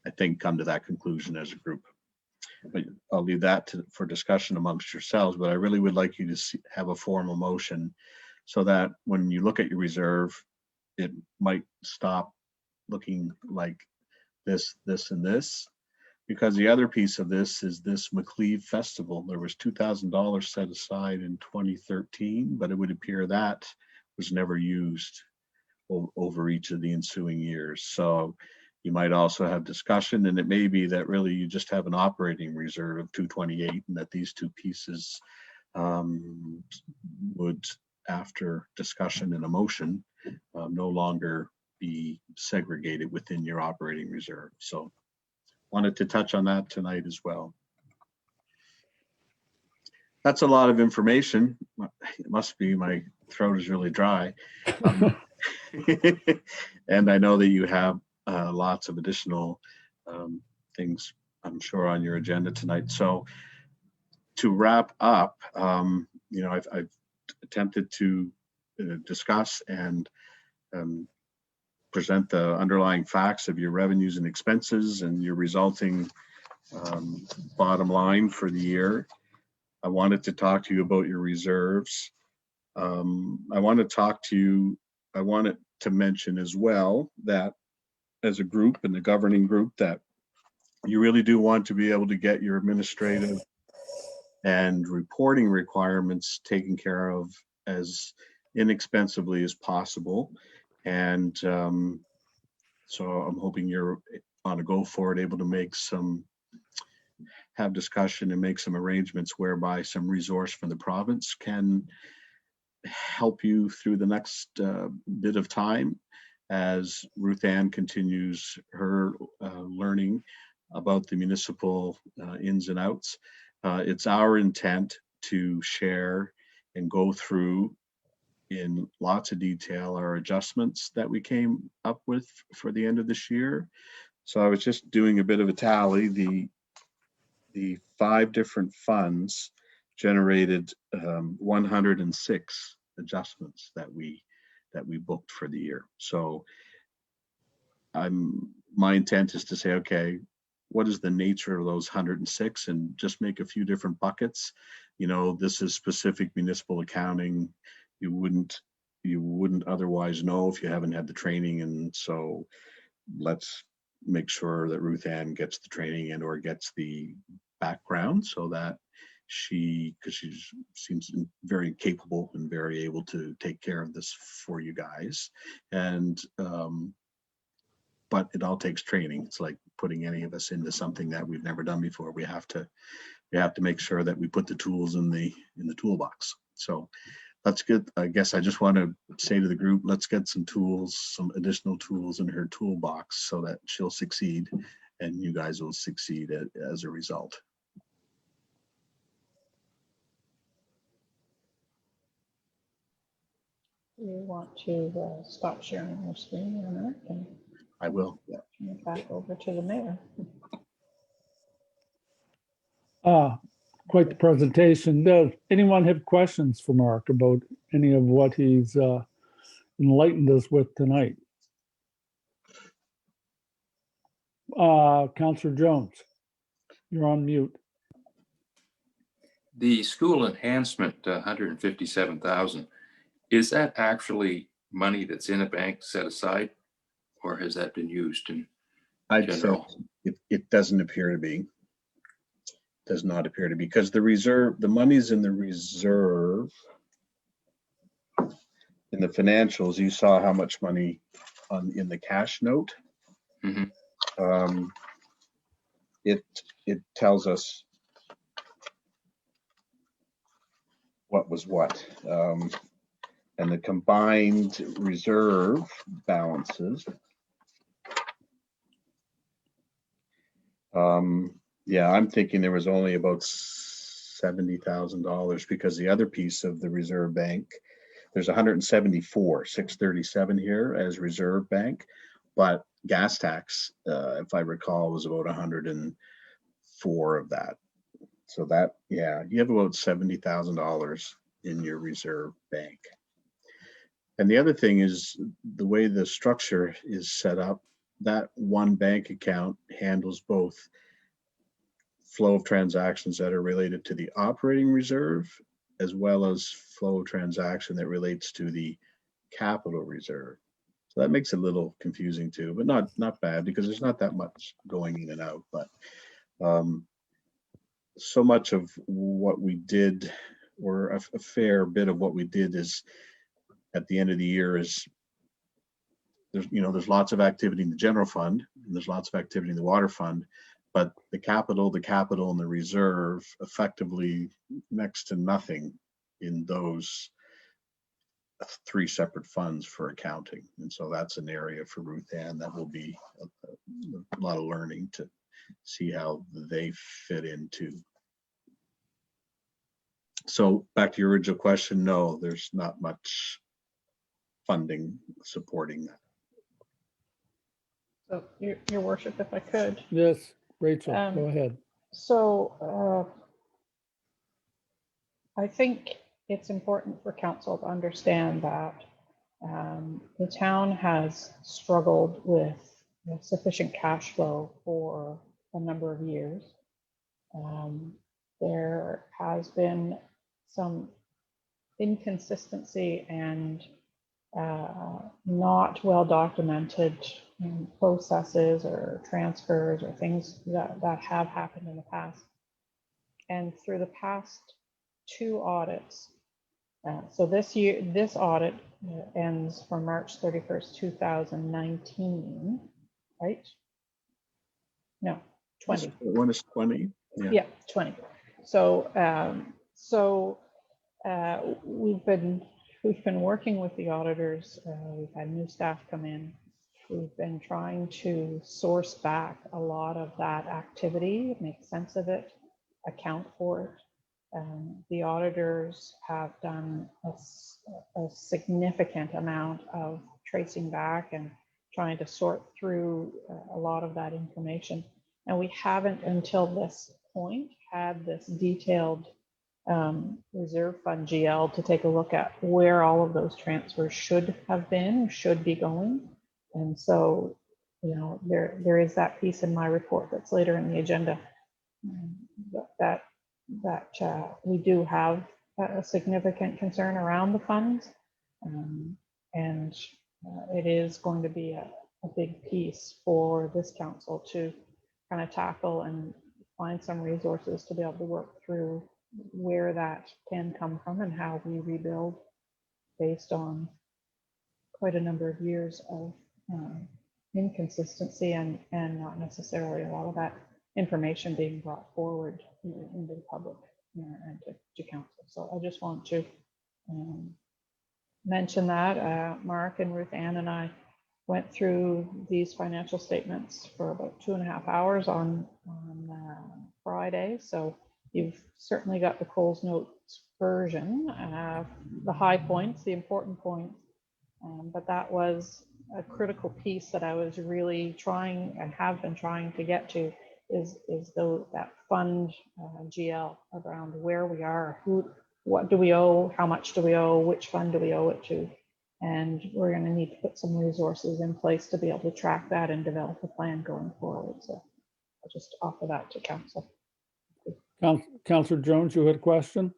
I think, come to that conclusion as a group. But I'll leave that for discussion amongst yourselves, but I really would like you to have a formal motion so that when you look at your reserve, it might stop looking like this, this, and this. Because the other piece of this is this McLeave Festival. There was $2,000 set aside in 2013, but it would appear that was never used over each of the ensuing years. So you might also have discussion, and it may be that really you just have an operating reserve of 228, and that these two pieces would, after discussion and a motion, no longer be segregated within your operating reserve. So wanted to touch on that tonight as well. That's a lot of information. It must be, my throat is really dry. And I know that you have lots of additional things, I'm sure, on your agenda tonight. So to wrap up, I've attempted to discuss and present the underlying facts of your revenues and expenses and your resulting bottom line for the year. I wanted to talk to you about your reserves. I wanted to mention as well that as a group and the governing group that you really do want to be able to get your administrative and reporting requirements taken care of as inexpensively as possible. And so I'm hoping you're on a go forward, able to have discussion and make some arrangements whereby some resource from the province can help you through the next bit of time as Ruth Ann continues her learning about the municipal ins and outs. It's our intent to share and go through in lots of detail our adjustments that we came up with for the end of this year. So I was just doing a bit of a tally. The 5 different funds generated 106 adjustments that we booked for the year. So my intent is to say, okay, what is the nature of those 106, and just make a few different buckets. This is specific municipal accounting. You wouldn't otherwise know if you haven't had the training, and so let's make sure that Ruth Ann gets the training and or gets the background so that because she seems very capable and very able to take care of this for you guys. And but it all takes training. It's like putting any of us into something that we've never done before. We have to make sure that we put the tools in the toolbox. So that's good. I guess I just want to say to the group, let's get some additional tools in her toolbox so that she'll succeed and you guys will succeed as a result. You want to stop sharing your screen a minute and I will. Yeah. turn it back over to the mayor. Quite the presentation. Does anyone have questions for Mark about any of what he's enlightened us with tonight? Councillor Jones, you're on mute. The school enhancement, 157,000, is that actually money that's in a bank set aside, or has that been used in I'd say general? it doesn't appear to be. Does not appear to be, because the money's in the reserve. In the financials, you saw how much money in the cash note. Mhm. It tells us what was what, and the combined reserve balances. Yeah, I'm thinking there was only about $70,000 because the other piece of the reserve bank, there's 174,637 here as reserve bank, but gas tax, if I recall, was about 104 of that. So that, yeah, you have about $70,000 in your reserve bank. And the other thing is the way the structure is set up, that one bank account handles both flow of transactions that are related to the operating reserve, as well as flow of transaction that relates to the capital reserve. So that makes it a little confusing too, but not bad because there's not that much going in and out. But so much of what we did, or a fair bit of what we did, is at the end of the year is there's lots of activity in the general fund and there's lots of activity in the water fund, but the capital and the reserve effectively next to nothing in those 3 separate funds for accounting. And so that's an area for Ruth Ann that will be a lot of learning to see how they fit into. So back to your original question, no, there's not much funding supporting that. So, Your Worship, if I could. Yes, Rachel, Um, go ahead. So I think it's important for council to understand that the town has struggled with sufficient cash flow for a number of years. There has been some inconsistency and not well documented processes or transfers or things that have happened in the past. And through the past 2 audits, so this audit ends for March 31st, 2019, right? No, 20. One is 20. Yeah, 20. So, we've been working with the auditors. We've had new staff come in. We've been trying to source back a lot of that activity, make sense of it, account for it. The auditors have done a significant amount of tracing back and trying to sort through a lot of that information. And we haven't until this point had this detailed reserve fund GL to take a look at where all of those transfers should have been, should be going. And so, you know, there is that piece in my report that's later in the agenda that we do have a significant concern around the funds. And it is going to be a big piece for this council to kind of tackle and find some resources to be able to work through where that can come from and how we rebuild based on quite a number of years of inconsistency and not necessarily a lot of that information being brought forward into the public and to council. So I just want to mention that Mark and Ruth Ann and I went through these financial statements for about 2.5 hours on Friday. So you've certainly got the Coles Notes version, the high points, the important points, but that was a critical piece that I was really trying and have been trying to get to is that fund GL around where we are, what do we owe, how much do we owe, which fund do we owe it to, and we're going to need to put some resources in place to be able to track that and develop a plan going forward. So I'll just offer that to council. Councillor Jones, you had a question?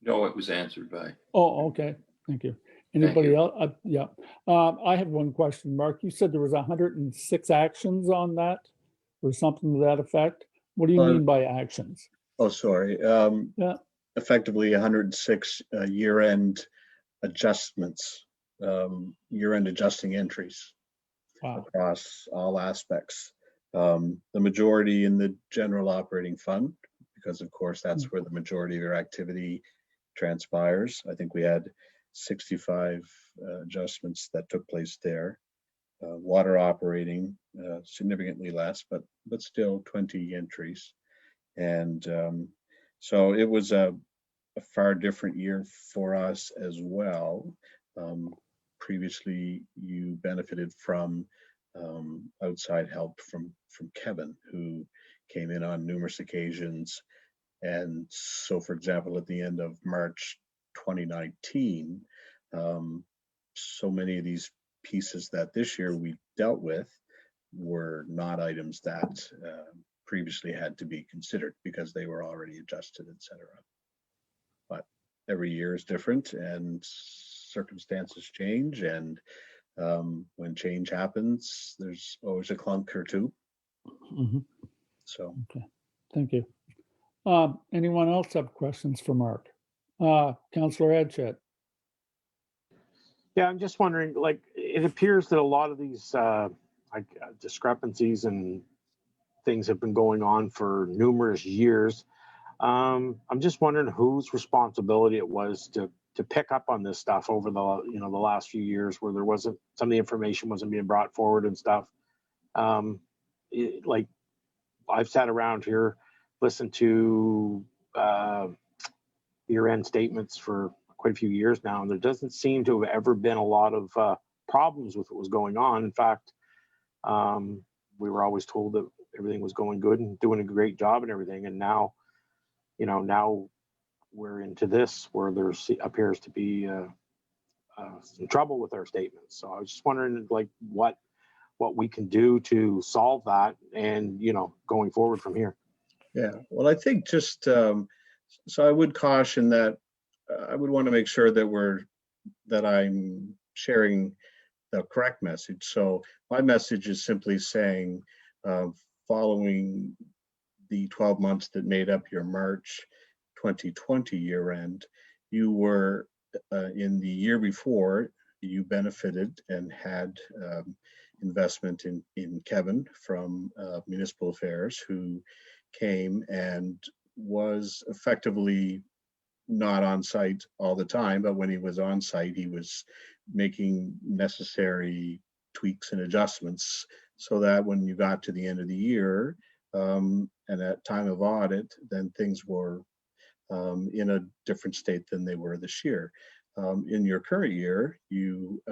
No, it was answered by. Oh, okay. Thank you. Thank Anybody you. else? Yeah. I have one question, Mark. You said there was 106 actions on that or something to that effect. What do you mean by actions? Oh, sorry. Yeah. Effectively 106 year-end adjustments, year-end adjusting entries. Wow. Across all aspects. The majority in the general operating fund, because of course that's where the majority of your activity transpires. I think we had 65 adjustments that took place there. Water operating, significantly less, but still 20 entries. And so it was a far different year for us as well. Previously, you benefited from outside help from Kevin, who came in on numerous occasions. And so, for example, at the end of March 2019, so many of these pieces that this year we dealt with were not items that previously had to be considered because they were already adjusted, etc. But every year is different and circumstances change, and when change happens, there's always a clunk or two. Mm-hmm. So, okay, thank you. Anyone else have questions for Mark? Councillor Adchet. Yeah, I'm just wondering, like, it appears that a lot of these discrepancies and things have been going on for numerous years. I'm just wondering whose responsibility it was to pick up on this stuff over the last few years, where there wasn't, some of the information wasn't being brought forward and stuff. Like, I've sat around here, listened to year-end statements for quite a few years now, and there doesn't seem to have ever been a lot of problems with what was going on. In fact, we were always told that everything was going good and doing a great job and everything, and now you know, now we're into this where there appears to be some trouble with our statements. So I was just wondering, like, what we can do to solve that, and you know, going forward from here. Yeah, well, I think just so I would caution that I would want to make sure that I'm sharing the correct message. So my message is simply saying, uh, following the 12 months that made up your March 2020 year end, you were in the year before, you benefited and had investment in Kevin from Municipal Affairs, who came and was effectively not on site all the time, but when he was on site, he was making necessary tweaks and adjustments so that when you got to the end of the year, and at time of audit, then things were in a different state than they were this year. In your current year, you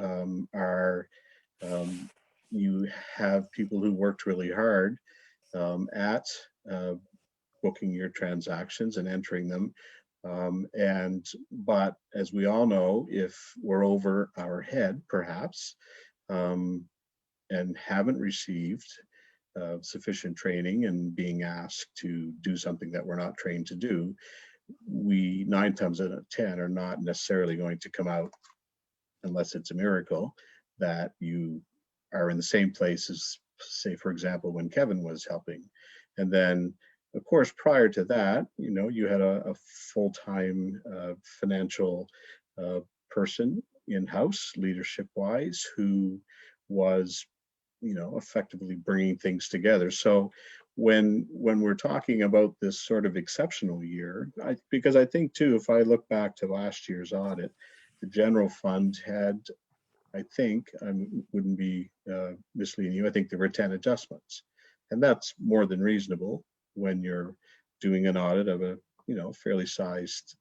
have people who worked really hard at booking your transactions and entering them. But as we all know, if we're over our head, perhaps, and haven't received sufficient training and being asked to do something that we're not trained to do, we 9 times out of 10 are not necessarily going to come out, unless it's a miracle, that you are in the same place as, say, for example, when Kevin was helping. And then, of course, prior to that, you know, you had a full-time financial person in-house, leadership-wise, who was, you know, effectively bringing things together. So when we're talking about this sort of exceptional year, because I think too, if I look back to last year's audit, the general fund had, I think, I wouldn't be misleading you, I think there were 10 adjustments. And that's more than reasonable when you're doing an audit of a, you know, fairly sized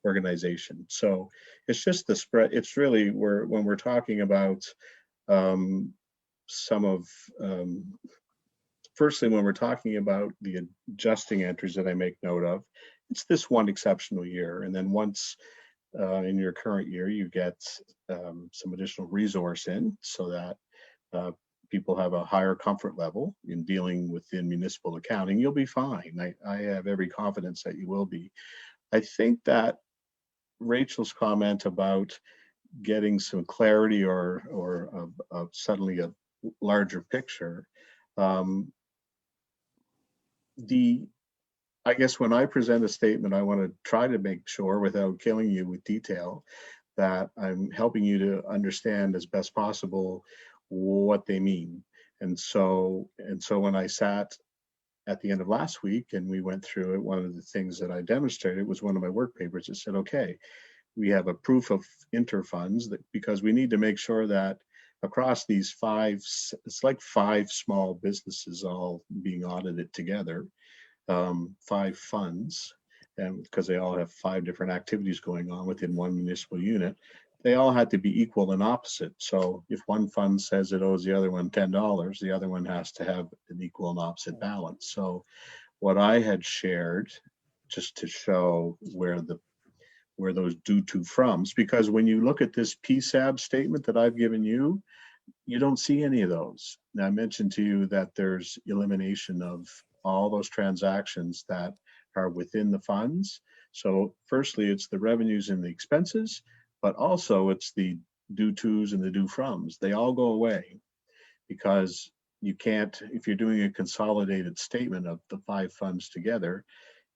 organization. So it's just the spread. It's really when we're talking about some of, firstly, when we're talking about the adjusting entries that I make note of, it's this one exceptional year. And then once in your current year, you get some additional resource in so that people have a higher comfort level in dealing within municipal accounting, you'll be fine. I have every confidence that you will be. I think that Rachel's comment about getting some clarity or suddenly a larger picture, I guess when I present a statement, I want to try to make sure, without killing you with detail, that I'm helping you to understand as best possible what they mean. And so when I sat at the end of last week and we went through it, one of the things that I demonstrated was one of my work papers. It said, okay, we have a proof of interfunds, that because we need to make sure that across these 5, it's like 5 small businesses all being audited together, 5 funds, and because they all have 5 different activities going on within one municipal unit, they all had to be equal and opposite. So if one fund says it owes the other one $10, the other one has to have an equal and opposite balance. So what I had shared, just to show where those due to froms, because when you look at this PSAB statement that I've given you, you don't see any of those. Now, I mentioned to you that there's elimination of all those transactions that are within the funds. So firstly, it's the revenues and the expenses, but also it's the due tos and the due froms. They all go away because you can't, if you're doing a consolidated statement of the 5 funds together,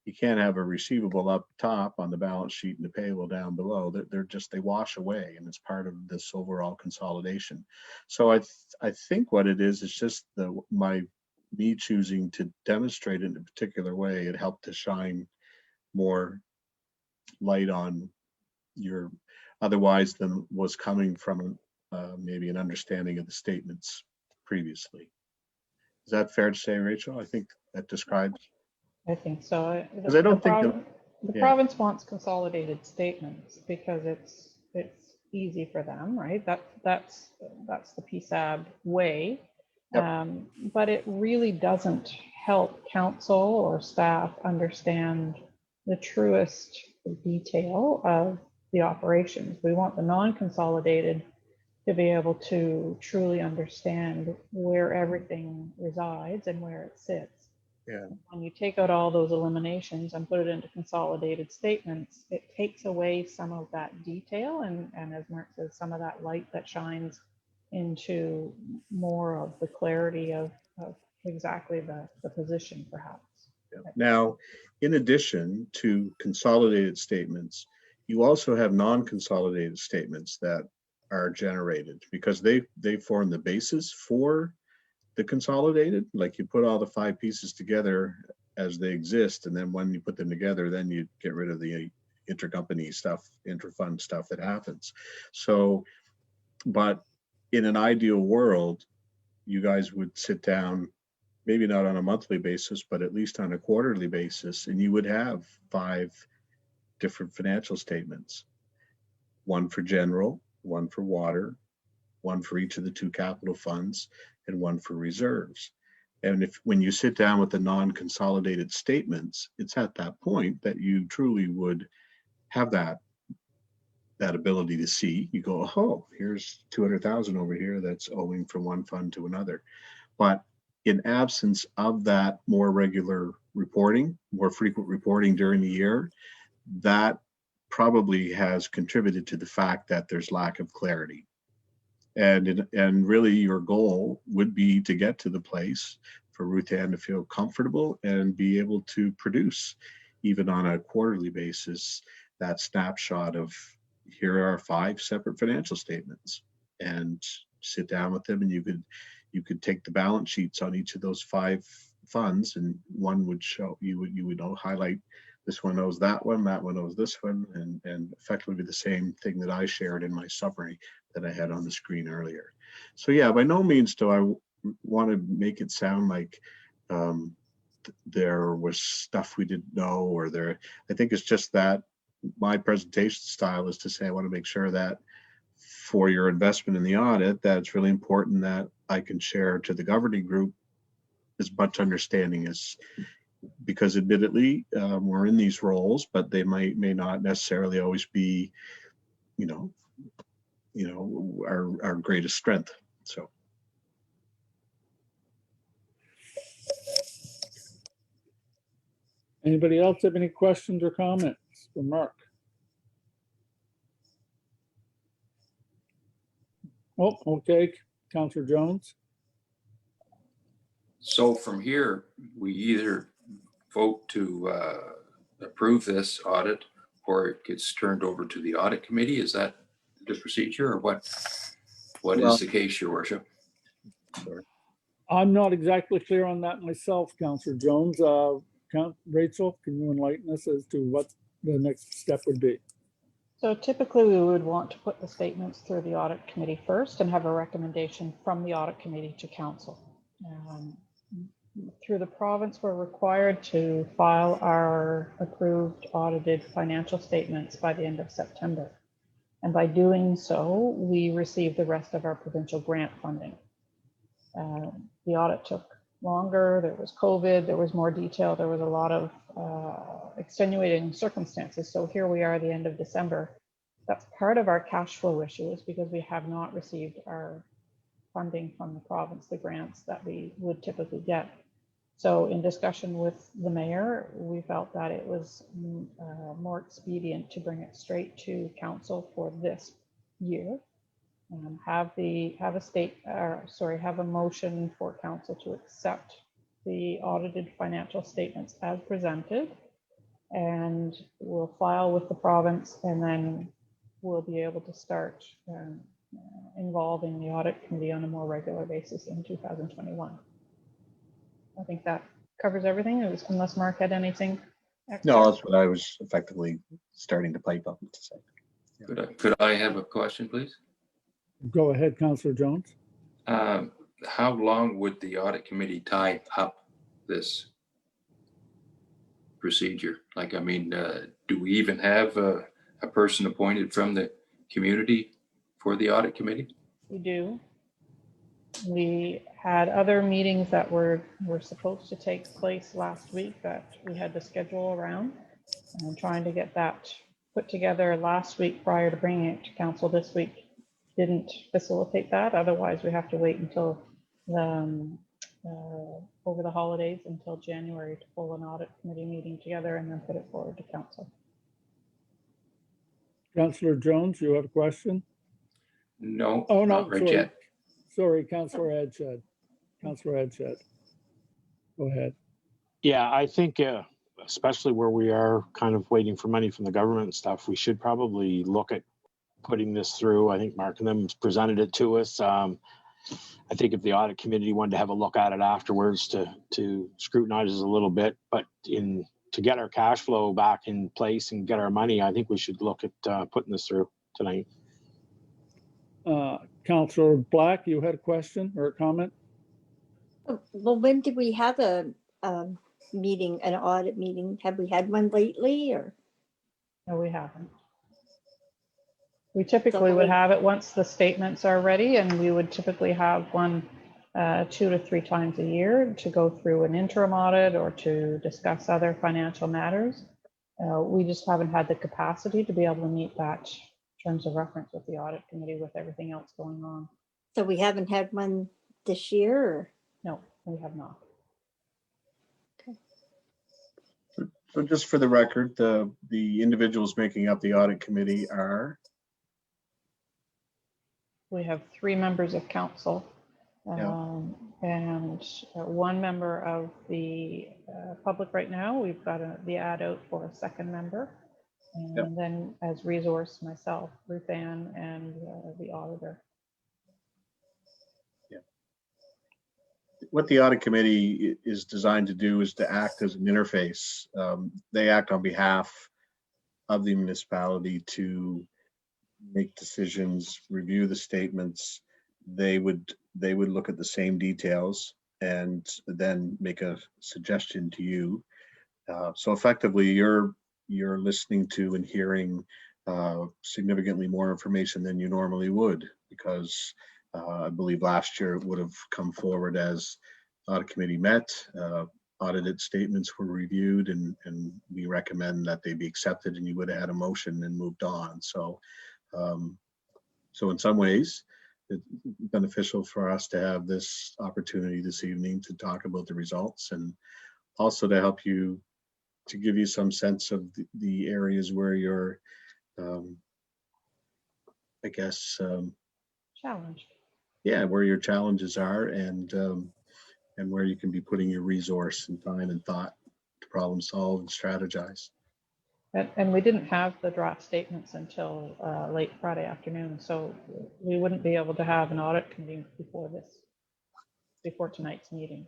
you can't have a receivable up top on the balance sheet and the payable down below. They wash away, and it's part of this overall consolidation. So I think what it is just me choosing to demonstrate in a particular way. It helped to shine more light on your otherwise than was coming from maybe an understanding of the statements previously. Is that fair to say, Rachel? I think that describes. I think so. Because I don't think the province wants consolidated statements because it's easy for them, right? That's the PSAB way. Yep. But it really doesn't help council or staff understand the truest detail of the operations. We want the non-consolidated to be able to truly understand where everything resides and where it sits. Yeah. When you take out all those eliminations and put it into consolidated statements, it takes away some of that detail and as Mark says, some of that light that shines into more of the clarity of exactly the position, perhaps. Yeah. Now, in addition to consolidated statements, you also have non-consolidated statements that are generated because they form the basis for the consolidated. Like you put all the 5 pieces together as they exist, and then when you put them together, then you get rid of the intercompany stuff, interfund stuff that happens. So, but in an ideal world, you guys would sit down, maybe not on a monthly basis, but at least on a quarterly basis, and you would have 5 different financial statements. One for general, one for water, one for each of the 2 capital funds, and one for reserves. And when you sit down with the non-consolidated statements, it's at that point that you truly would have that ability to see. You go, oh, here's 200,000 over here that's owing from one fund to another. But in absence of that more regular reporting, more frequent reporting during the year, that probably has contributed to the fact that there's lack of clarity. And really your goal would be to get to the place for Ruth Ann to feel comfortable and be able to produce, even on a quarterly basis, that snapshot of here are 5 separate financial statements, and sit down with them, and you could take the balance sheets on each of those 5 funds, and one would show you would highlight this one owes that one owes this one, and effectively the same thing that I shared in my summary that I had on the screen earlier. So yeah, by no means do I want to make it sound like there was stuff we didn't know, or I think it's just that my presentation style is to say I want to make sure that for your investment in the audit, that it's really important that I can share to the governing group as much understanding as, because admittedly we're in these roles, but they may not necessarily always be, our greatest strength. So. Anybody else have any questions or comments for Mark? Oh, okay, Councillor Jones. So from here, we either vote to approve this audit, or it gets turned over to the audit committee. Is that the procedure, or what is the case, Your Worship? Sorry. I'm not exactly clear on that myself, Councillor Jones. Rachel, can you enlighten us as to what the next step would be? So typically we would want to put the statements through the audit committee first and have a recommendation from the audit committee to council. Through the province, we're required to file our approved audited financial statements by the end of September. And by doing so, we receive the rest of our provincial grant funding. The audit took longer, there was COVID, there was more detail, there was a lot of extenuating circumstances. So here we are at the end of December. That's part of our cash flow issues because we have not received our funding from the province, the grants that we would typically get. So in discussion with the mayor, we felt that it was more expedient to bring it straight to council for this year. Have a motion for council to accept the audited financial statements as presented, and we'll file with the province, and then we'll be able to start involving the audit committee on a more regular basis in 2021. I think that covers everything, unless Mark had anything extra. No, that's what I was effectively starting to pipe up to say. Yeah. Could I have a question, please? Go ahead, Councillor Jones. How long would the audit committee tie up this procedure? Like, I mean, do we even have a person appointed from the community for the audit committee? We do. We had other meetings that were supposed to take place last week that we had to schedule around. And I'm trying to get that put together last week prior to bringing it to council this week. Didn't facilitate that. Otherwise, we have to wait until over the holidays until January to pull an audit committee meeting together and then put it forward to council. Councillor Jones, you have a question? No, Oh, no, not right sorry. yet. Sorry, Councillor Edshed. Councillor Edshed. Go ahead. Yeah, I think especially where we are kind of waiting for money from the government and stuff, we should probably look at putting this through. I think Mark and them presented it to us. I think if the audit committee wanted to have a look at it afterwards to scrutinize us a little bit, but to get our cash flow back in place and get our money, I think we should look at putting this through tonight. Councillor Black, you had a question or a comment? Well, when did we have a meeting, an audit meeting? Have we had one lately or? No, we haven't. We typically would have it once the statements are ready, and we would typically have one 2 to 3 times a year to go through an interim audit or to discuss other financial matters. We just haven't had the capacity to be able to meet that terms of reference with the audit committee with everything else going on. So we haven't had one this year or? No, we have not. So just for the record, the individuals making up the audit committee are? We have 3 members of council and 1 member of the public right now. We've got the ad out for a 2nd member. And then as resource, myself, Ruth Ann, and the auditor. Yeah. What the audit committee is designed to do is to act as an interface. They act on behalf of the municipality to make decisions, review the statements. They would look at the same details and then make a suggestion to you. So effectively, you're listening to and hearing significantly more information than you normally would, because I believe last year it would have come forward as audit committee met, audited statements were reviewed, and we recommend that they be accepted, and you would have had a motion and moved on. So in some ways, it's beneficial for us to have this opportunity this evening to talk about the results, and also to help you, to give you some sense of the areas where you're, I guess, Challenge. yeah, where your challenges are, and where you can be putting your resource and time and thought to problem solve and strategize. And we didn't have the draft statements until late Friday afternoon, so we wouldn't be able to have an audit committee before tonight's meeting.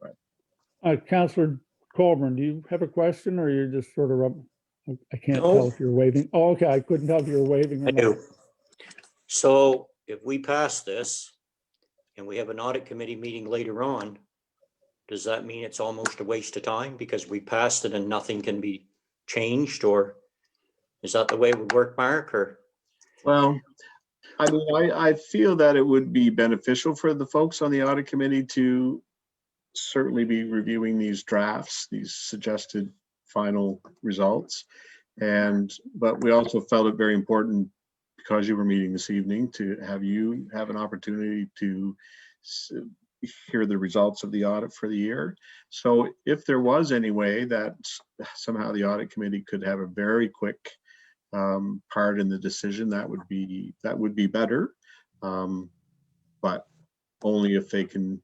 Right. Councillor Colburn, do you have a question, or you're just sort of up? I can't No. tell if you're waving. Oh, okay, I couldn't tell if you're waving or I not. do. So if we pass this and we have an audit committee meeting later on, does that mean it's almost a waste of time because we passed it and nothing can be changed? Or is that the way it would work, Mark? Or Well, I mean, I feel that it would be beneficial for the folks on the audit committee to certainly be reviewing these drafts, these suggested final results. But we also felt it very important, because you were meeting this evening, to have you have an opportunity to hear the results of the audit for the year. So if there was any way that somehow the audit committee could have a very quick part in the decision, that would be better, but only if they can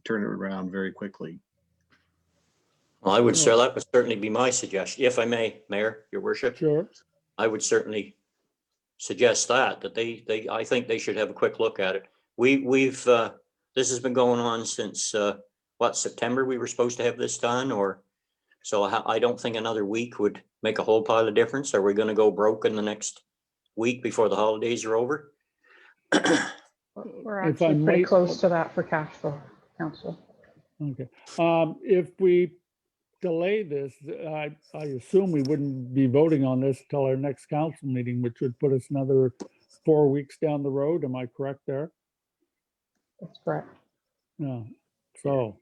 turn it around very quickly. well, that would certainly be my suggestion, if I may, Mayor, Your Worship. Sure. I would certainly suggest that I think they should have a quick look at it. We've this has been going on since September we were supposed to have this done, or so I don't think another week would make a whole pile of difference. Are we going to go broke in the next week before the holidays are over? We're If I actually pretty might- close to that for cash flow, council. Okay. If we delay this, I assume we wouldn't be voting on this till our next council meeting, which would put us another 4 weeks down the road. Am I correct there? That's correct. Yeah, so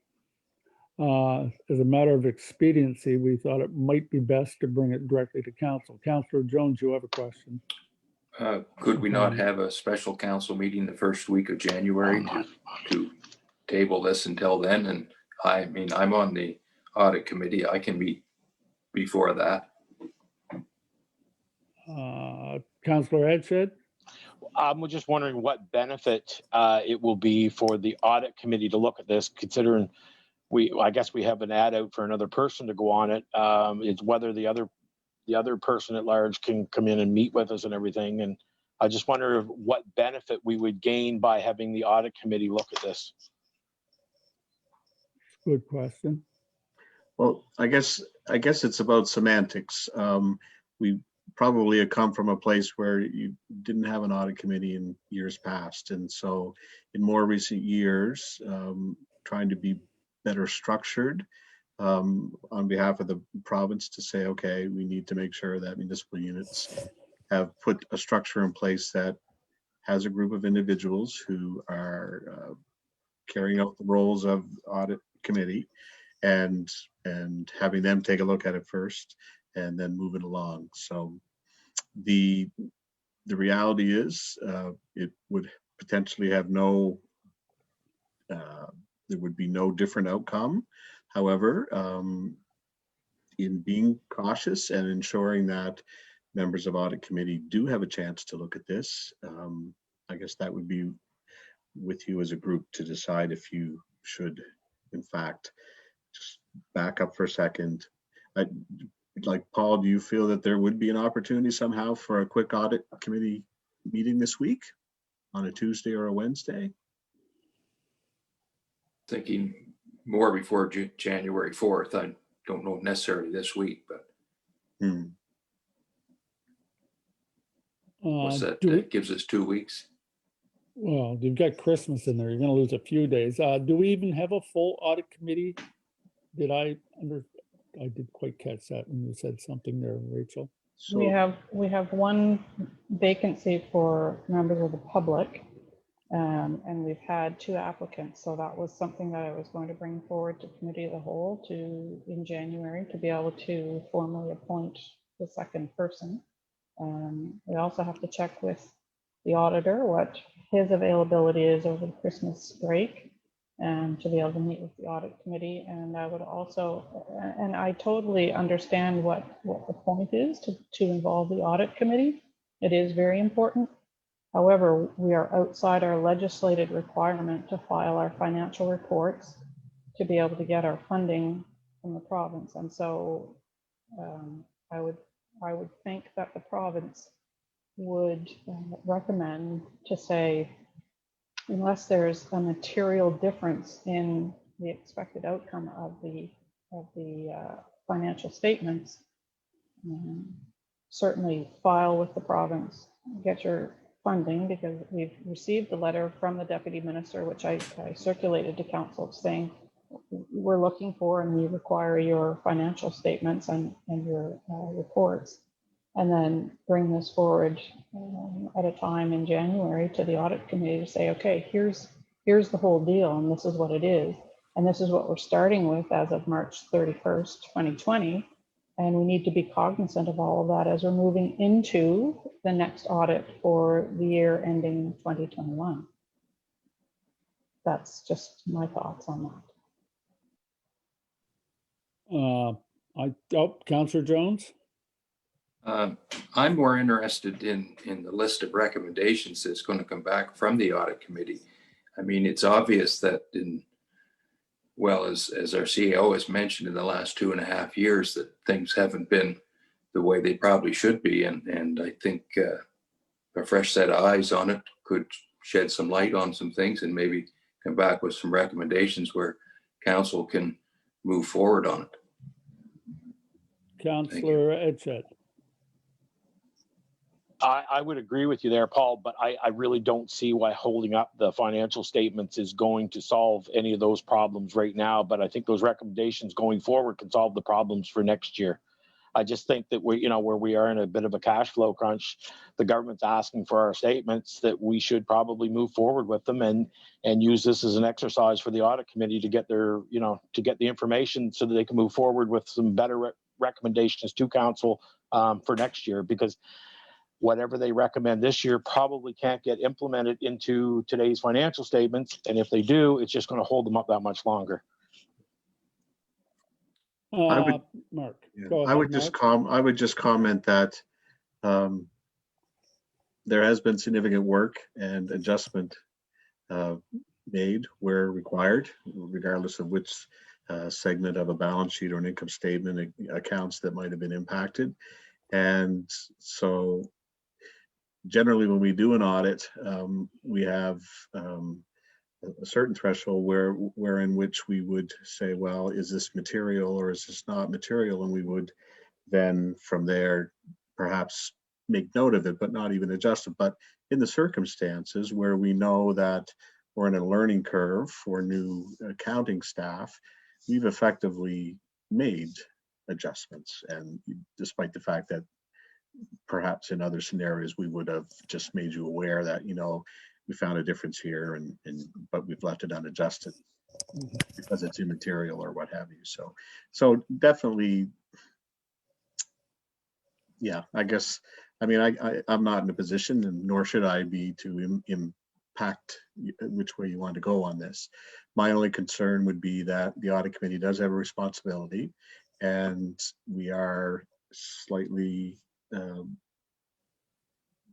as a matter of expediency, we thought it might be best to bring it directly to council. Councillor Jones, you have a question? Could we not have a special council meeting the first week of January to table this until then? And I mean, I'm on the audit committee. I can meet before that. Councillor Edged? I'm just wondering what benefit it will be for the audit committee to look at this, considering I guess we have an ad out for another person to go on it. It's whether the other person at large can come in and meet with us and everything. And I just wonder what benefit we would gain by having the audit committee look at this. Good question. Well, I guess it's about semantics. We probably have come from a place where you didn't have an audit committee in years past. And so in more recent years, trying to be better structured on behalf of the province to say, okay, we need to make sure that municipal units have put a structure in place that has a group of individuals who are carrying out the roles of audit committee and having them take a look at it first and then move it along. So the reality is it would potentially have there would be no different outcome. However, in being cautious and ensuring that members of audit committee do have a chance to look at this, I guess that would be with you as a group to decide if you should, in fact, just back up for a second. Like Paul, do you feel that there would be an opportunity somehow for a quick audit committee meeting this week on a Tuesday or a Wednesday? Thinking more before January 4th. I don't know necessarily this week, but what's that? That gives us 2 weeks. Well, you've got Christmas in there. You're going to lose a few days. Do we even have a full audit committee? I did quite catch that when you said something there, Rachel. So we have one vacancy for members of the public, and we've had 2 applicants. So that was something that I was going to bring forward to committee of the whole in January to be able to formally appoint the second person. We also have to check with the auditor what his availability is over the Christmas break to be able to meet with the audit committee. And I would also, and I totally understand what the point is to involve the audit committee. It is very important. However, we are outside our legislated requirement to file our financial reports to be able to get our funding from the province. And so I would think that the province would recommend to say, unless there's a material difference in the expected outcome of the financial statements, certainly file with the province, get your funding, because we've received a letter from the deputy minister, which I circulated to council, saying we're looking for and we require your financial statements and your reports, and then bring this forward at a time in January to the audit committee to say, okay, here's the whole deal, and this is what it is, and this is what we're starting with as of March 31st, 2020, and we need to be cognizant of all of that as we're moving into the next audit for the year ending 2021. That's just my thoughts on that. Councillor Jones? I'm more interested in the list of recommendations that's going to come back from the audit committee. I mean, it's obvious that as our CEO has mentioned in the last 2.5 years, that things haven't been the way they probably should be. And I think a fresh set of eyes on it could shed some light on some things and maybe come back with some recommendations where council can move forward on it. Councillor Edgett. I would agree with you there, Paul, but I really don't see why holding up the financial statements is going to solve any of those problems right now. But I think those recommendations going forward can solve the problems for next year. I just think that we, where we are in a bit of a cash flow crunch, the government's asking for our statements, that we should probably move forward with them and use this as an exercise for the audit committee to get their, to get the information so that they can move forward with some better recommendations to council for next year, because whatever they recommend this year probably can't get implemented into today's financial statements. And if they do, it's just going to hold them up that much longer. Mark, Yeah, go I ahead, would just Mark. I would just comment that there has been significant work and adjustment made where required, regardless of which segment of a balance sheet or an income statement accounts that might have been impacted. And so generally when we do an audit, we have a certain threshold where in which we would say, well, is this material or is this not material? And we would then from there perhaps make note of it, but not even adjust it. But in the circumstances where we know that we're in a learning curve for new accounting staff, we've effectively made adjustments. And despite the fact that perhaps in other scenarios we would have just made you aware that, we found a difference here, but we've left it unadjusted because it's immaterial or what have you. So definitely, yeah, I guess, I'm not in a position, and nor should I be, to impact which way you want to go on this. My only concern would be that the audit committee does have a responsibility, and we are slightly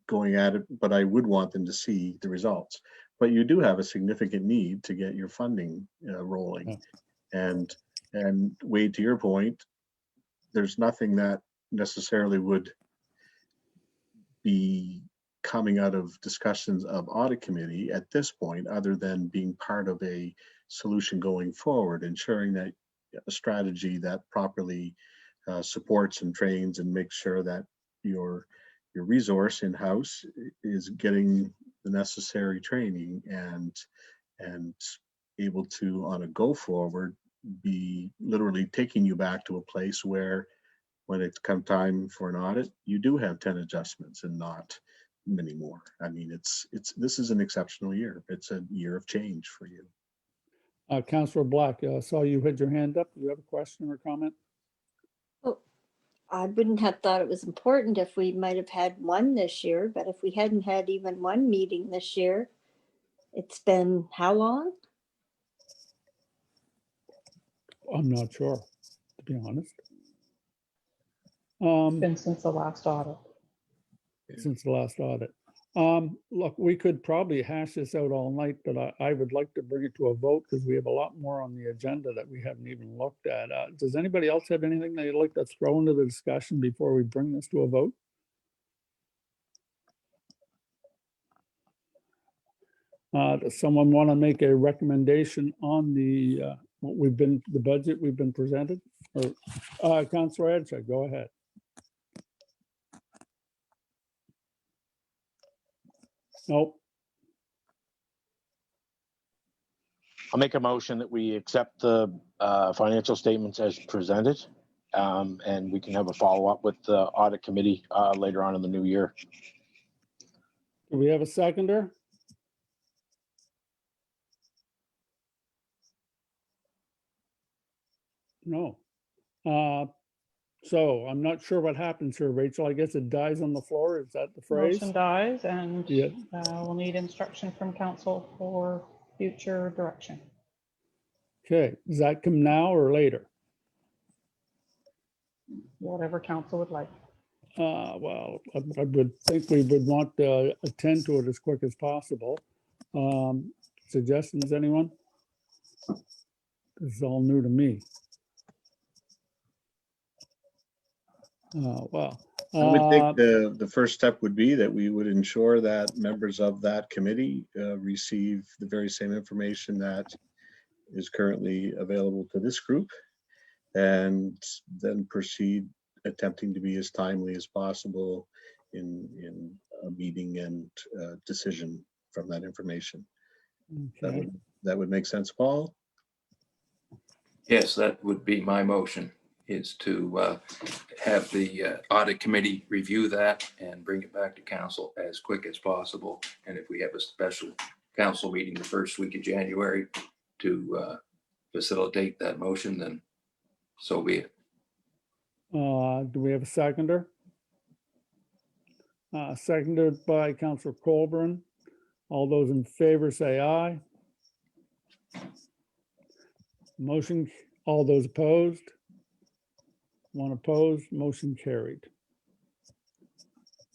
going at it, but I would want them to see the results. But you do have a significant need to get your funding rolling. And Wade, to your point, there's nothing that necessarily would be coming out of discussions of audit committee at this point, other than being part of a solution going forward, ensuring that a strategy that properly supports and trains and makes sure that your resource in-house is getting the necessary training and able to, on a go forward, be literally taking you back to a place where when it's come time for an audit, you do have 10 adjustments and not many more. This is an exceptional year. It's a year of change for you. Councillor Black, saw you had your hand up. Do you have a question or comment? I wouldn't have thought it was important if we might have had one this year, but if we hadn't had even one meeting this year, it's been how long? I'm not sure, to be honest. Been since the last audit. Since the last audit. Look, we could probably hash this out all night, but I would like to bring it to a vote because we have a lot more on the agenda that we haven't even looked at. Does anybody else have anything they'd like to throw into the discussion before we bring this to a vote? Does someone want to make a recommendation on the budget we've been presented? Or Councillor Edgett, go ahead. Nope. I'll make a motion that we accept the financial statements as presented, and we can have a follow-up with the audit committee later on in the new year. Do we have a seconder? No. So I'm not sure what happens here, Rachel. I guess it dies on the floor. Is that the phrase? Motion dies, and Yeah. we'll need instruction from council for future direction. Okay. Does that come now or later? Whatever council would like. Well, I would think we would want to attend to it as quick as possible. Suggestions, anyone? This is all new to me. Well. I would think the first step would be that we would ensure that members of that committee receive the very same information that is currently available to this group, and then proceed attempting to be as timely as possible in a meeting and decision from that information. Okay. That would make sense, Paul? Yes, that would be my motion. is to have the audit committee review that and bring it back to council as quick as possible. And if we have a special council meeting the first week of January to facilitate that motion, then so be it. Do we have a seconder? Seconded by Councillor Colburn. All those in favor say aye. Motion, all those opposed? One opposed, motion carried.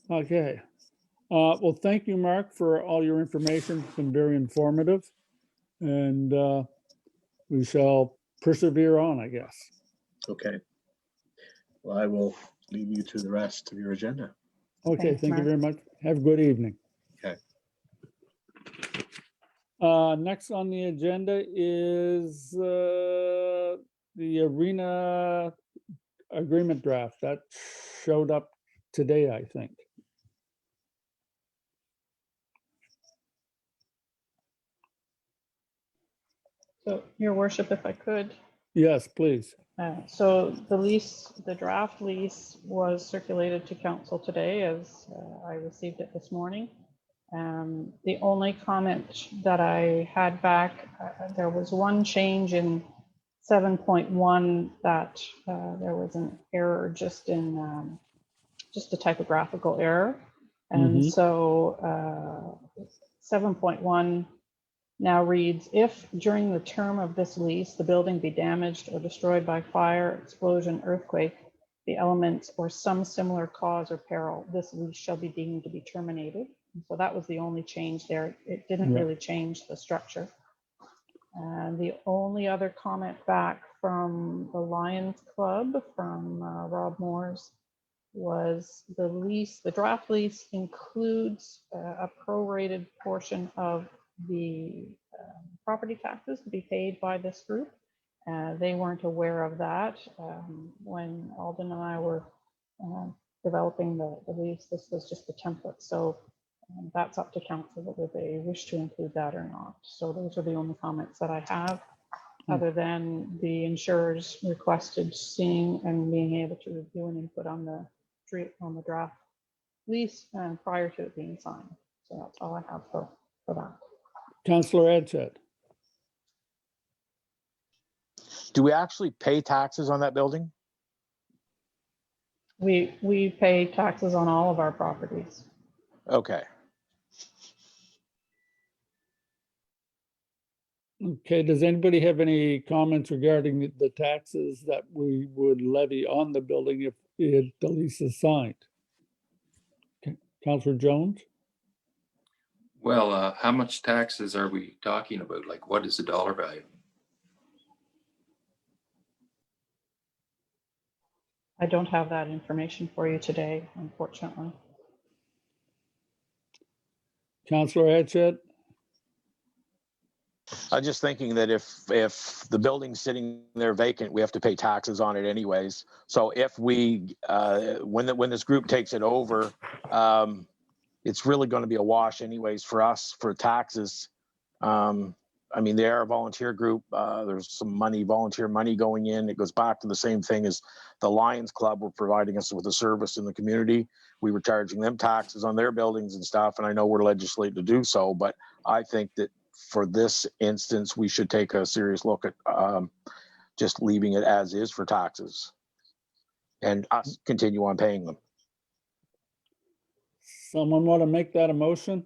Okay. Well, thank you, Mark, for all your information. It's been very informative. And we shall persevere on, I guess. Okay. Well, I will leave you to the rest of your agenda. Okay, Thanks, thank you Mark. very much. Have a good evening. Okay. Next on the agenda is the arena agreement draft that showed up today, I think. So, Your Worship, if I could. Yes, please. So the lease, the draft lease was circulated to council today as I received it this morning. The only comment that I had back, there was one change in 7.1 that there was an error just in just a typographical error. And so 7.1 now reads, if during the term of this lease, the building be damaged or destroyed by fire, explosion, earthquake, the elements or some similar cause or peril, this lease shall be deemed to be terminated. And so that was the only change there. It didn't really change the structure. And the only other comment back from the Lions Club from Rob Moores was the lease, the draft lease includes a prorated portion of the property taxes to be paid by this group. They weren't aware of that when Alden and I were developing the lease. This was just the template. So that's up to council whether they wish to include that or not. So those are the only comments that I have, other than the insurers requested seeing and being able to review and input on the draft lease and prior to it being signed. So that's all I have for that. Councillor Edchet. Do we actually pay taxes on that building? We pay taxes on all of our properties. Okay. Okay, does anybody have any comments regarding the taxes that we would levy on the building if the lease is signed? Councillor Jones? Well, how much taxes are we talking about? Like, what is the dollar value? I don't have that information for you today, unfortunately. Councillor Edchet? I'm just thinking that if the building's sitting there vacant, we have to pay taxes on it anyways. So if we, when this group takes it over, it's really going to be a wash anyways for us for taxes. I mean, they are a volunteer group. There's some money, volunteer money going in. It goes back to the same thing as the Lions Club were providing us with a service in the community. We were charging them taxes on their buildings and stuff. And I know we're legislated to do so, but I think that for this instance, we should take a serious look at just leaving it as is for taxes and us continue on paying them. Someone want to make that a motion?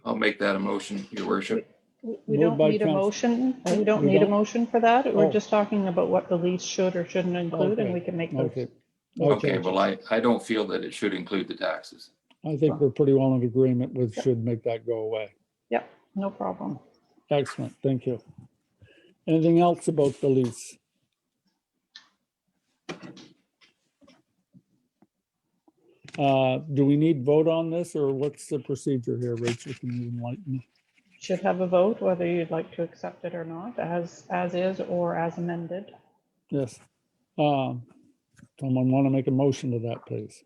I'll make that a motion, Your Worship. We Moved don't by need a Council- motion. We We don't need a don't? motion for that. Oh. We're just talking about what the lease should or shouldn't include, and Okay. we can make those. Okay. Okay, well, I don't feel that it should include the taxes. I think we're pretty well in agreement with should make that go away. Yep, no problem. Excellent, thank you. Anything else about the lease? Do we need vote on this or what's the procedure here, Rachel? Can you enlighten me? Should have a vote whether you'd like to accept it or not, as is or as amended. Yes. Someone want to make a motion to that, please?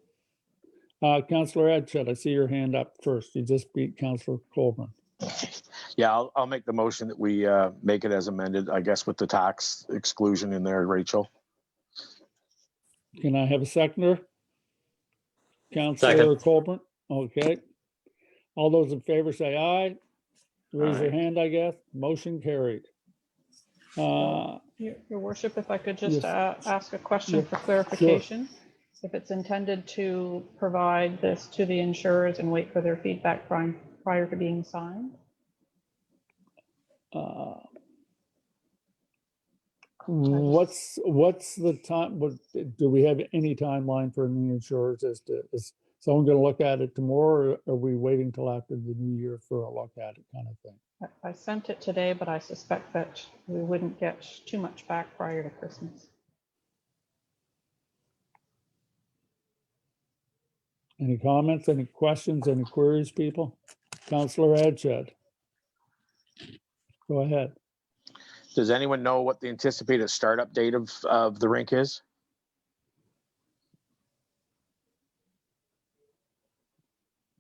Councillor Edchet, I see your hand up first. You just beat Councillor Colburn. Yeah, I'll make the motion that we make it as amended, I guess, with the tax exclusion in there, Rachel. Can I have a seconder? Counselor Second. Colburn, okay. All those in favor say aye. Raise your Aye. hand, I guess. Motion carried. Your worship, if I could just Yes. ask a question Yep, for clarification. If it's intended to provide this to the insurers and wait for their feedback prior to being signed? uh, What's the time, do we have any timeline for the insurers is someone gonna look at it tomorrow, or are we waiting till after the new year for a look at it kind of thing? I sent it today, but I suspect that we wouldn't get too much back prior to Christmas. Any comments, any questions, any queries, people? Counselor Adshed. Go ahead. Does anyone know what the anticipated startup date of the rink is?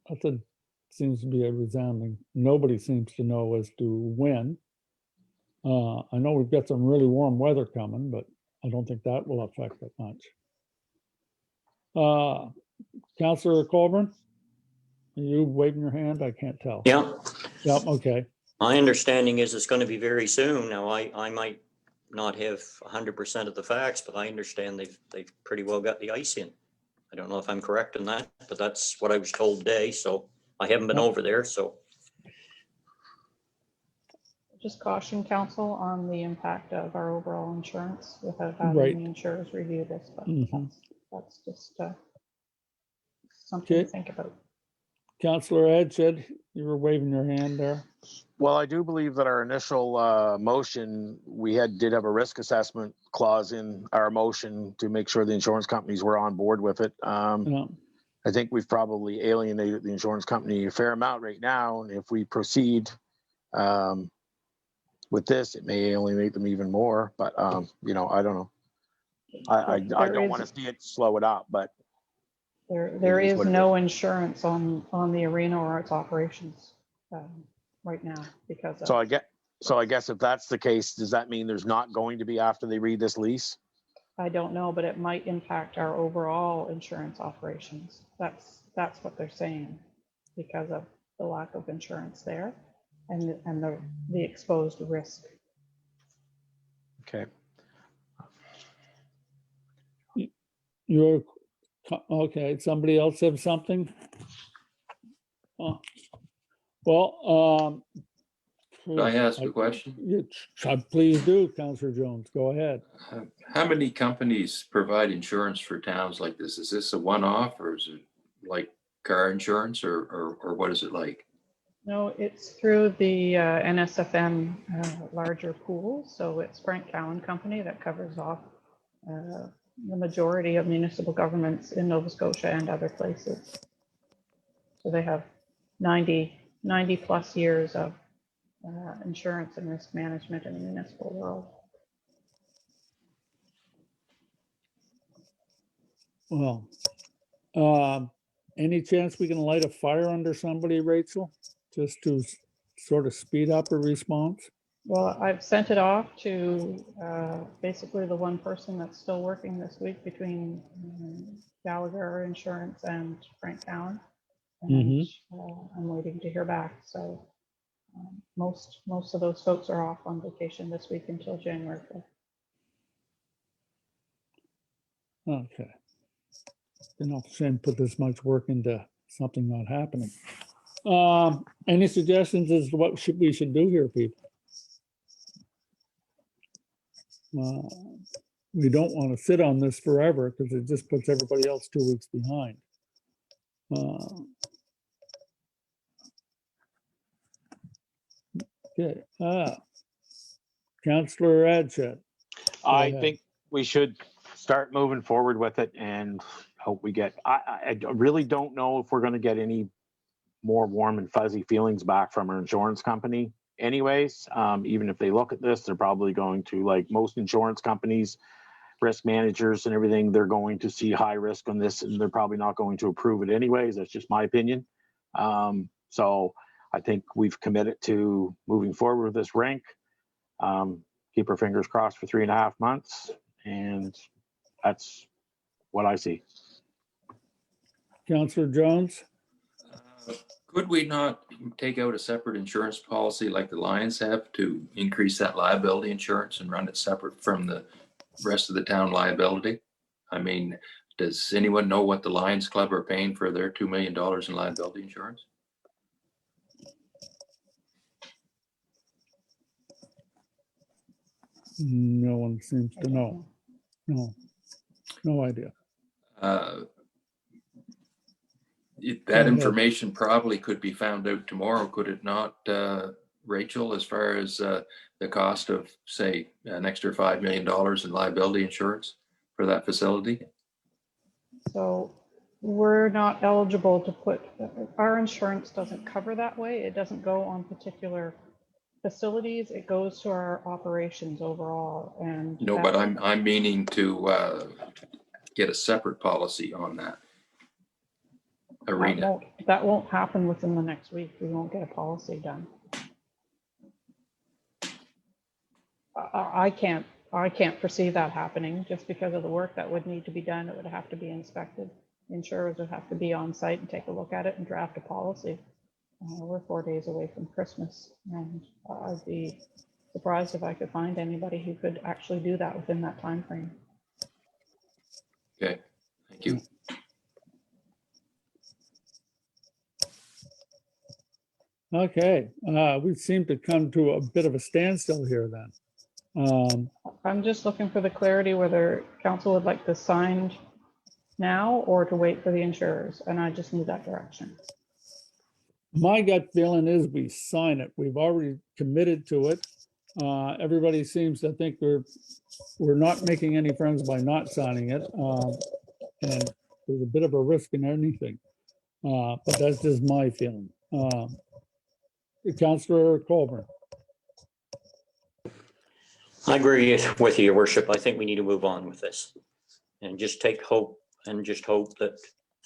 That seems to be a resounding, nobody seems to know as to when. I know we've got some really warm weather coming, but I don't think that will affect it much. Counselor Colburn, are you waving your hand? I can't tell. Yeah, Yep, okay. my understanding is it's going to be very soon. Now, I might not have 100% of the facts, but I understand they've pretty well got the ice in. I don't know if I'm correct in that, but that's what I was told today. So I haven't been Yep. over there. So Just caution council on the impact of our overall insurance without having Right. the insurers review this, but Mhm. that's just something to Okay. think about. Counselor Adshed, you were waving your hand there. Well, I do believe that our initial motion, we did have a risk assessment clause in our motion to make sure the insurance companies were on board with it. Yeah. I think we've probably alienated the insurance company a fair amount right now. And if we proceed with this, it may alienate them even more. But, you know, I don't know. I don't want to see it slow it up, but There is is what it no insurance on the arena or its operations right now because of. So I guess if that's the case, does that mean there's not going to be after they read this lease? I don't know, but it might impact our overall insurance operations. That's what they're saying because of the lack of insurance there and the exposed risk. Okay. You're, okay, somebody else have something? Well, Could I ask a question? please do, Counselor Jones, go ahead. How many companies provide insurance for towns like this? Is this a one-off, or is it like car insurance, or what is it like? No, it's through the NSFM larger pool. So it's Frank Cowan Company that covers off the majority of municipal governments in Nova Scotia and other places. So they have 90 plus years of insurance and risk management in the municipal world. Well, any chance we can light a fire under somebody, Rachel, just to sort of speed up a response? Well, I've sent it off to basically the one person that's still working this week between Gallagher Insurance and Frank Cowan. And I'm waiting to hear back. So most of those folks are off on vacation this week until January 5th. Okay. Enough shame put this much work into something not happening. Any suggestions as to what we should do here, people? We don't want to sit on this forever because it just puts everybody else 2 weeks behind. Okay. Counselor Adshed. I ahead. think we should start moving forward with it and hope we get, I really don't know if we're going to get any more warm and fuzzy feelings back from our insurance company anyways. Even if they look at this, they're probably going to, like most insurance companies, risk managers and everything, they're going to see high risk on this and they're probably not going to approve it anyways. That's just my opinion. So I think we've committed to moving forward with this rink. Keep our fingers crossed for 3.5 months. And that's what I see. Counselor Jones? Could we not take out a separate insurance policy like the Lions have to increase that liability insurance and run it separate from the rest of the town liability? I mean, does anyone know what the Lions Club are paying for their $2 million in liability insurance? No one seems I to don't know. No idea. That ahead. information probably could be found out tomorrow, could it not, Rachel, as far as the cost of, say, an extra $5 million in liability insurance for that facility? So we're not eligible to put, our insurance doesn't cover that way. It doesn't go on particular facilities. It goes to our operations overall. And No, but I'm meaning to get a separate policy on that arena. that won't happen within the next week. We won't get a policy done. I can't foresee that happening just because of the work that would need to be done. It would have to be inspected. Insurers would have to be on site and take a look at it and draft a policy. We're 4 days away from Christmas, and I'd be surprised if I could find anybody who could actually do that within that time frame. Okay, thank you. Okay, we seem to come to a bit of a standstill here then. I'm just looking for the clarity whether council would like this signed now or to wait for the insurers, and I just need that direction. My gut feeling is we sign it. We've already committed to it. Everybody seems to think we're not making any friends by not signing it. And there's a bit of a risk in anything. But that's just my feeling. Councillor Colburn. I agree with you, Your Worship. I think we need to move on with this and just take hope and just hope that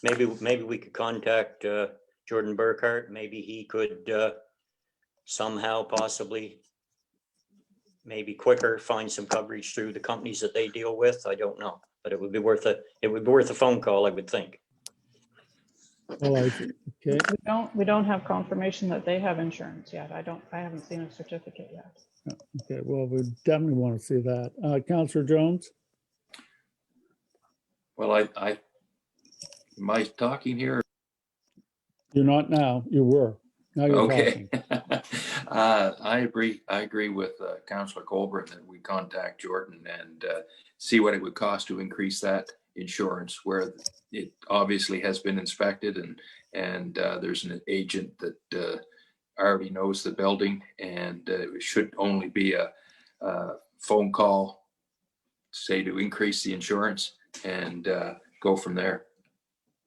maybe we could contact Jordan Burkhart. Maybe he could somehow possibly maybe quicker find some coverage through the companies that they deal with. I don't know, but it would be worth a phone call, I would think. Well, okay. We don't have confirmation that they have insurance yet. I haven't seen a certificate yet. Okay, well, we definitely want to see that. Councillor Jones? Well, am I talking here? You're not now, you were. Now you're Okay. talking. I agree with Councillor Colburn that we contact Jordan and see what it would cost to increase that insurance where it obviously has been inspected and there's an agent that already knows the building, and it should only be a phone call, say, to increase the insurance and go from there.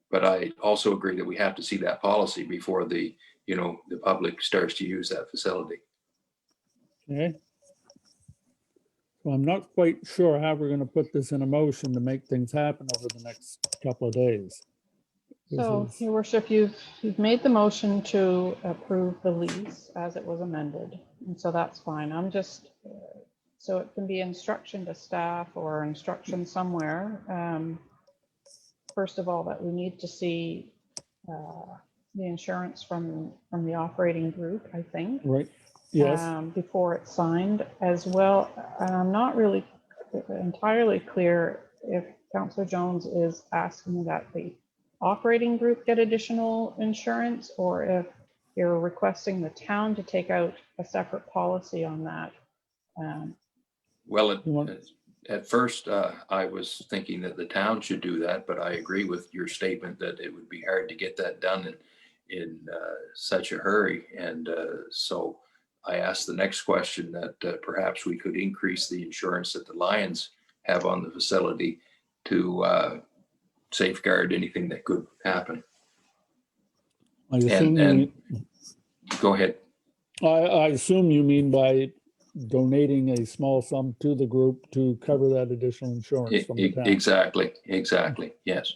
But I also agree that we have to see that policy before the public starts to use that facility. Okay. So I'm not quite sure how we're going to put this in a motion to make things happen over the next couple of days. So, Your Worship, you've made the motion to approve the lease as it was amended, and so that's fine. I'm just, so it can be instruction to staff or instruction somewhere. First of all, that we need to see the insurance from the operating group, I think. Right, yes. Before it's signed as well. I'm not really entirely clear if Councillor Jones is asking that the operating group get additional insurance, or if you're requesting the town to take out a separate policy on that. Well, at first, I was thinking that the town should do that, but I agree with your statement that it would be hard to get that done in such a hurry. And so I asked the next question that perhaps we could increase the insurance that the Lions have on the facility to safeguard anything that could happen. I assume And go ahead. I assume you mean by donating a small sum to the group to cover that additional insurance from the town. Exactly, yes.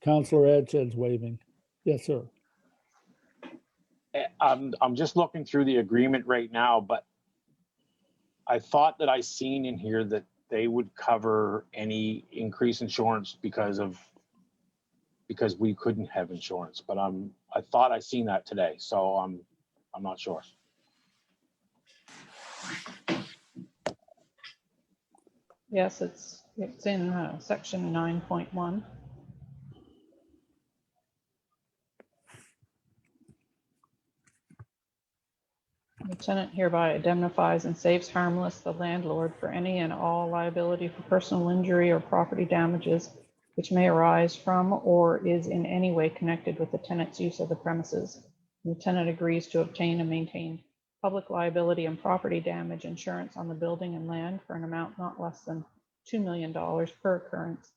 Councillor Edshed's waving. Yes, sir. I'm just looking through the agreement right now, but I thought that I seen in here that they would cover any increased insurance because we couldn't have insurance, but I thought I seen that today, so I'm not sure. Yes, it's in section 9.1. The tenant hereby indemnifies and saves harmless the landlord for any and all liability for personal injury or property damages which may arise from or is in any way connected with the tenant's use of the premises. The tenant agrees to obtain and maintain public liability and property damage insurance on the building and land for an amount not less than $2 million per occurrence,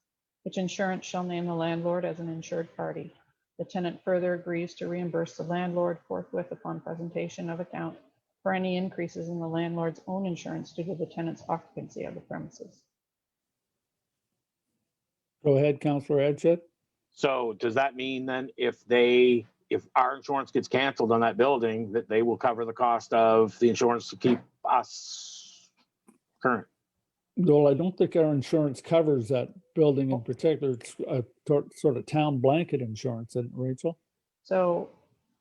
which insurance shall name the landlord as an insured party. The tenant further agrees to reimburse the landlord forthwith upon presentation of account for any increases in the landlord's own insurance due to the tenant's occupancy of the premises. Go ahead, Councillor Edgett. So does that mean then if our insurance gets canceled on that building, that they will cover the cost of the insurance to keep us current? Well, I don't think our insurance covers that building in particular. It's a sort of town blanket insurance, isn't it, Rachel? So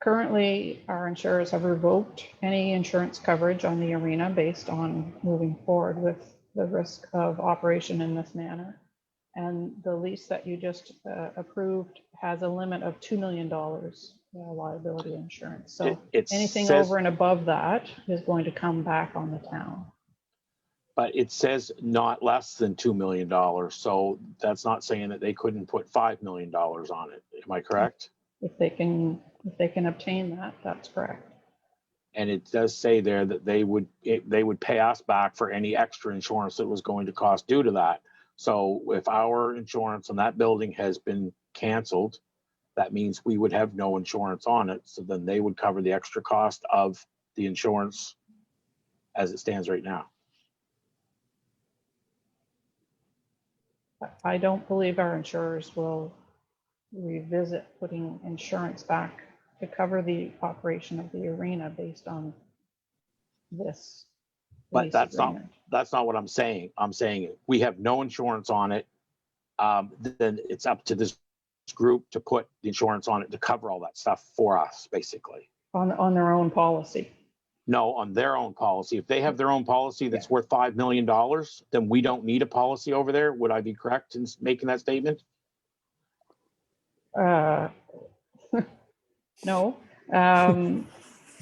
currently, our insurers have revoked any insurance coverage on the arena based on moving forward with the risk of operation in this manner. And the lease that you just approved has a limit of $2 million liability insurance. So anything over and above that is going to come back on the town. But it says not less than $2 million. So that's not saying that they couldn't put $5 million on it. Am I correct? If they can obtain that, that's correct. And it does say there that they would pay us back for any extra insurance that was going to cost due to that. So if our insurance on that building has been canceled, that means we would have no insurance on it. So then they would cover the extra cost of the insurance as it stands right now. I don't believe our insurers will revisit putting insurance back to cover the operation of the arena based on this. But that's not what I'm saying. I'm saying we have no insurance on it. Then it's up to this group to put the insurance on it to cover all that stuff for us, basically. On their own policy. No, on their own policy. If they have their own policy that's worth $5 million, then we don't need a policy over there. Would I be correct in making that statement? No.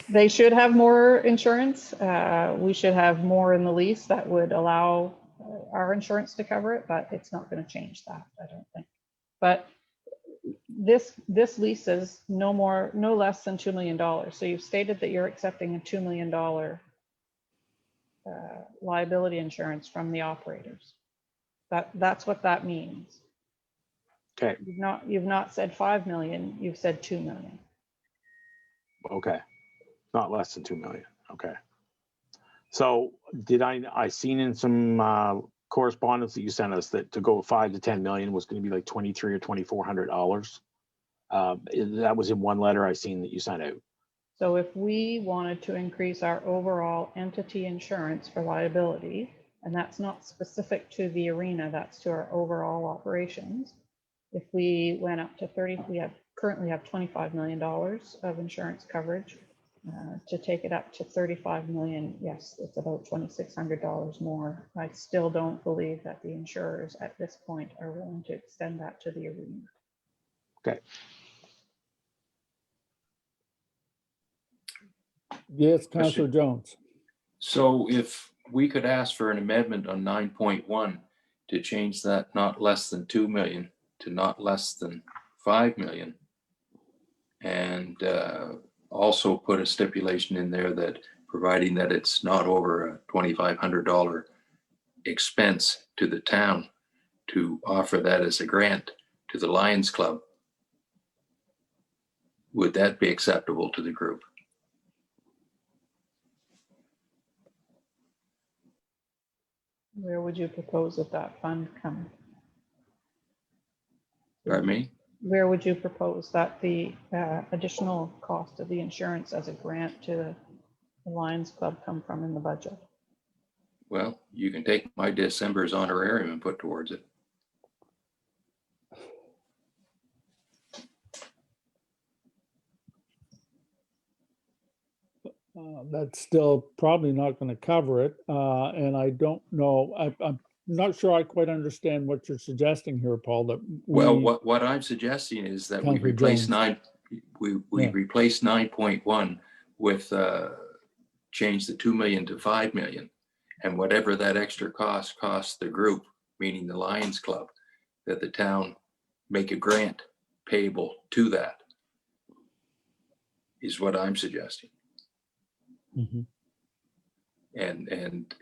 They should have more insurance. We should have more in the lease that would allow our insurance to cover it, but it's not going to change that, I don't think. But this lease is no less than $2 million. So you've stated that you're accepting a $2 million liability insurance from the operators. That's what that means. Okay. You've not said 5 million, you've said 2 million. Okay. Not less than 2 million. Okay. So I seen in some correspondence that you sent us that to go 5 to 10 million was going to be like $2,300 or $2,400. That was in one letter I seen that you sent out. So if we wanted to increase our overall entity insurance for liability, and that's not specific to the arena, that's to our overall operations. If we went up to 30, we currently have $25 million of insurance coverage. To take it up to 35 million, yes, it's about $2,600 more. I still don't believe that the insurers at this point are willing to extend that to the arena. Okay. Yes, Councillor Jones. So if we could ask for an amendment on 9.1 to change that not less than 2 million to not less than 5 million, and also put a stipulation in there that providing that it's not over a $2,500 expense to the town to offer that as a grant to the Lions Club, would that be acceptable to the group? Where would you propose that fund come? Pardon me? Where would you propose that the additional cost of the insurance as a grant to the Lions Club come from in the budget? Well, you can take my December's honorarium and put towards it. That's still probably not going to cover it. And I don't know, I'm not sure I quite understand what you're suggesting here, Paul, that Well, we, what I'm suggesting is that we Councillor replace Jones. we Yeah. replace 9.1 with change the 2 million to 5 million. And whatever that extra cost costs the group, meaning the Lions Club, that the town make a grant payable to that, is what I'm suggesting. Mhm. And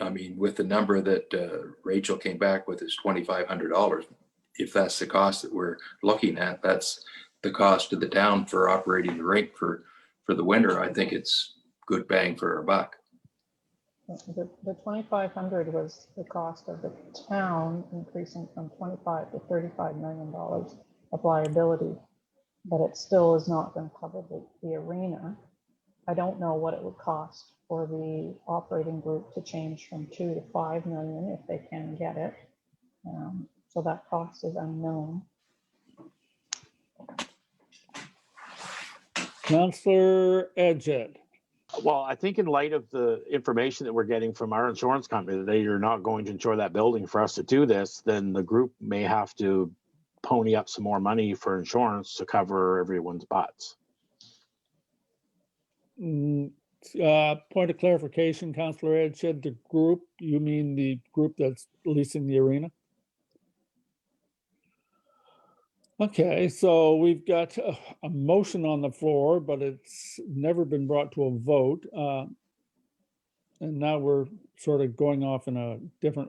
I mean, with the number that Rachel came back with is $2,500. If that's the cost that we're looking at, that's the cost to the town for operating the rink for the winter. I think it's good bang for our buck. The 2,500 was the cost of the town increasing from 25 to $35 million of liability, but it still is not going to cover the arena. I don't know what it would cost for the operating group to change from 2 to 5 million if they can get it. So that cost is unknown. Councillor Edgett. Well, I think in light of the information that we're getting from our insurance company, that they are not going to insure that building for us to do this, then the group may have to pony up some more money for insurance to cover everyone's butts. Point of clarification, Councillor Edgett, the group, you mean the group that's leasing the arena? Okay, so we've got a motion on the floor, but it's never been brought to a vote. And now we're sort of going off in a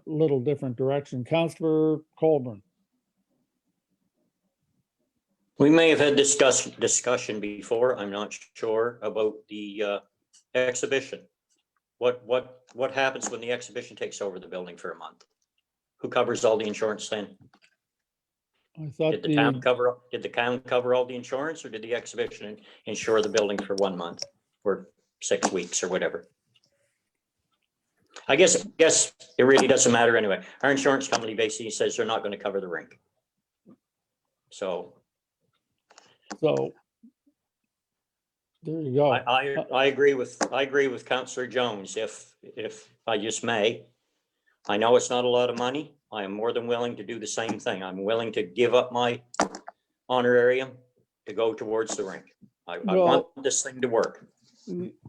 little different direction. Councillor Colburn. We may have had discussion before, I'm not sure, about the exhibition. What happens when the exhibition takes over the building for a month? Who covers all the insurance then? I thought Did the town cover all the insurance, or did the exhibition insure the building for 1 month or 6 weeks or whatever? I guess it really doesn't matter anyway. Our insurance company basically says they're not going to cover the rink. So there you go. I agree with Councillor Jones. If I just may, I know it's not a lot of money. I am more than willing to do the same thing. I'm willing to give up my honorarium to go towards the rink. I want this thing to work.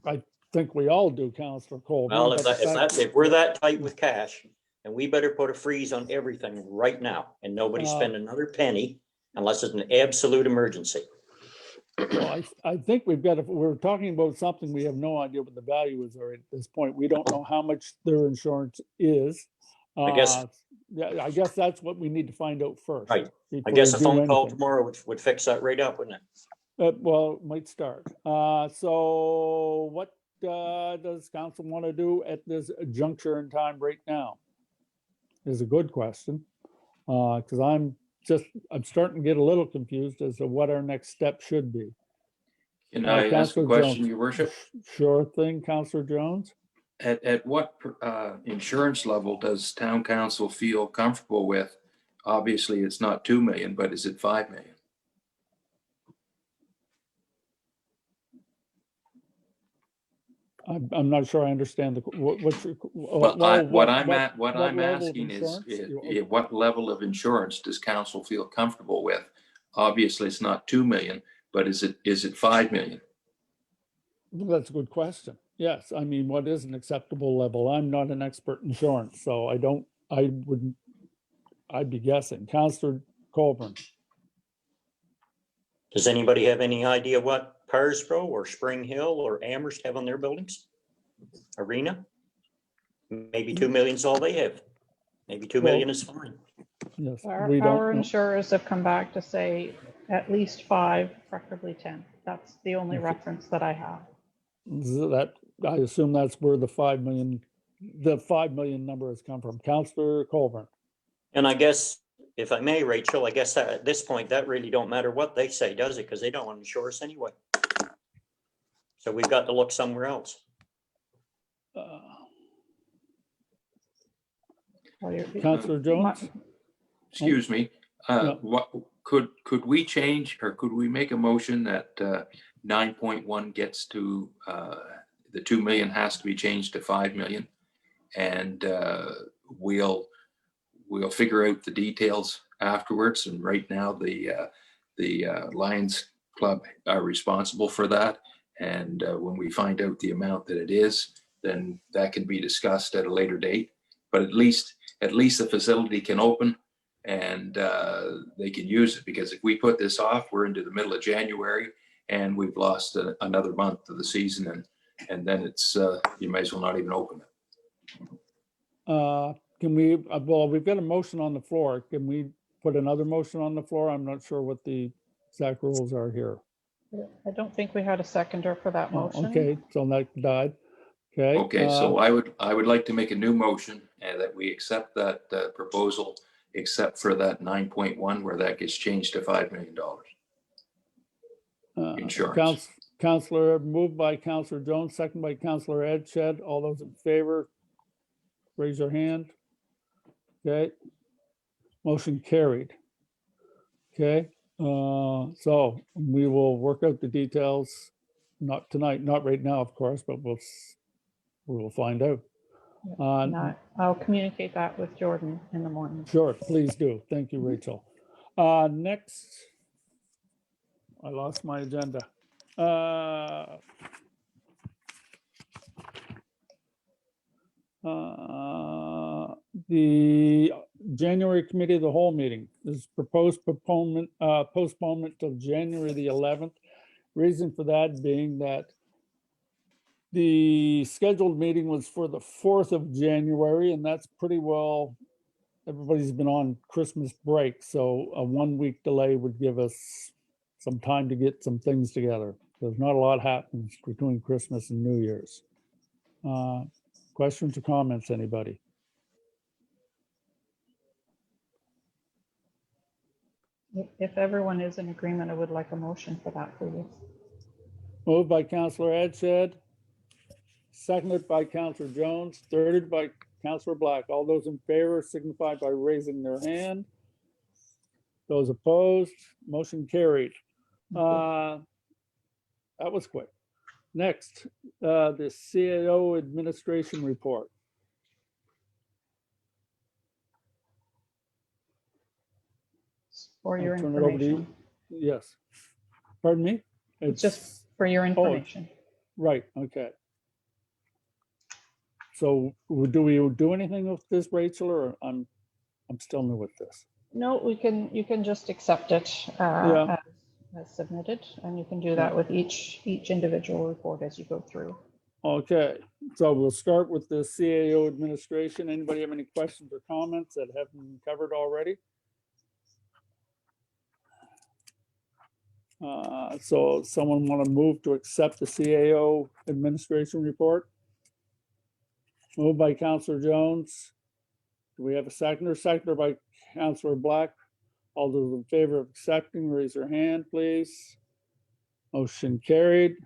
I think we all do, Councillor Colburn. Well, if we're that tight with cash, then we better put a freeze on everything right now, and nobody spend another penny unless it's an absolute emergency. Well, I think we're talking about something we have no idea what the value is at this point. We don't know how much their insurance is. I guess that's what we need to find out first. Right. I guess a phone call tomorrow would fix that right up, wouldn't it? Well, it might start. So what does council want to do at this juncture in time right now? Is a good question. Because I'm starting to get a little confused as to what our next step should be. Can I ask a question, Your Worship? Sure thing, Councillor Jones. At what insurance level does town council feel comfortable with? Obviously, it's not 2 million, but is it 5 million? I'm not sure I understand what I'm asking is what level of insurance does council feel comfortable with? Obviously, it's not 2 million, but is it 5 million? That's a good question. Yes, I mean, what is an acceptable level? I'm not an expert in insurance, so I'd be guessing. Councillor Colburn. Does anybody have any idea what Parsbro or Spring Hill or Amherst have on their buildings? Arena? Maybe 2 million's all they have. Maybe 2 million is fine. Yes, our insurers have come back to say at least 5, preferably 10. That's the only reference that I have. That I assume that's where the 5 million number has come from. Councillor Colburn. And I guess, if I may, Rachel, I guess that at this point, that really don't matter what they say, does it? Because they don't want to insure us anyway. So we've got to look somewhere else. Well, you're- Counselor Jones? Excuse me, Yeah. what, could we change, or could we make a motion that 9.1 gets to, the 2 million has to be changed to 5 million? And we'll figure out the details afterwards. And right now, the Lions Club are responsible for that. And when we find out the amount that it is, then that can be discussed at a later date. But at least the facility can open and they can use it, because if we put this off, we're into the middle of January and we've lost another month of the season, and then it's you may as well not even open it. Can we, well, we've got a motion on the floor. Can we put another motion on the floor? I'm not sure what the exact rules are here. I don't think we had a seconder for that Oh, motion. okay, so that died. Okay. Okay, so I would like to make a new motion and that we accept that proposal, except for that 9.1 where that gets changed to $5 million. Insurance. Counselor, moved by Counselor Jones, second by Counselor Edshed. All those in favor, raise your hand. Okay. Motion carried. Okay, so we will work out the details, not tonight, not right now, of course, but we will find out. And I'll communicate that with Jordan in the morning. Sure, please do. Thank you, Rachel. Next, I lost my agenda. The January Committee of the Whole meeting is proposed postponement till January the 11th. Reason for that being that the scheduled meeting was for the 4th of January, and that's pretty well, everybody's been on Christmas break, so a 1-week delay would give us some time to get some things together. There's not a lot happens between Christmas and New Year's. Questions or comments, anybody? If everyone is in agreement, I would like a motion for that, please. Moved by Counselor Edshed, seconded by Counselor Jones, thirded by Counselor Black. All those in favor signify by raising their hand. Those opposed, motion carried. That was quick. Next, the CAO administration report. For your I'll turn it over to you. information. Yes. Pardon me? It's just for your information. Right, okay. So do we do anything with this, Rachel, or I'm still new with this? No, you can just accept it Yeah. as submitted, and you can do that with each individual report as you go through. Okay, so we'll start with the CAO administration. Anybody have any questions or comments that haven't been covered already? So someone want to move to accept the CAO administration report? Moved by Counselor Jones. Do we have a seconder? Seconder by Counselor Black. All those in favor of accepting, raise your hand, please. Motion carried.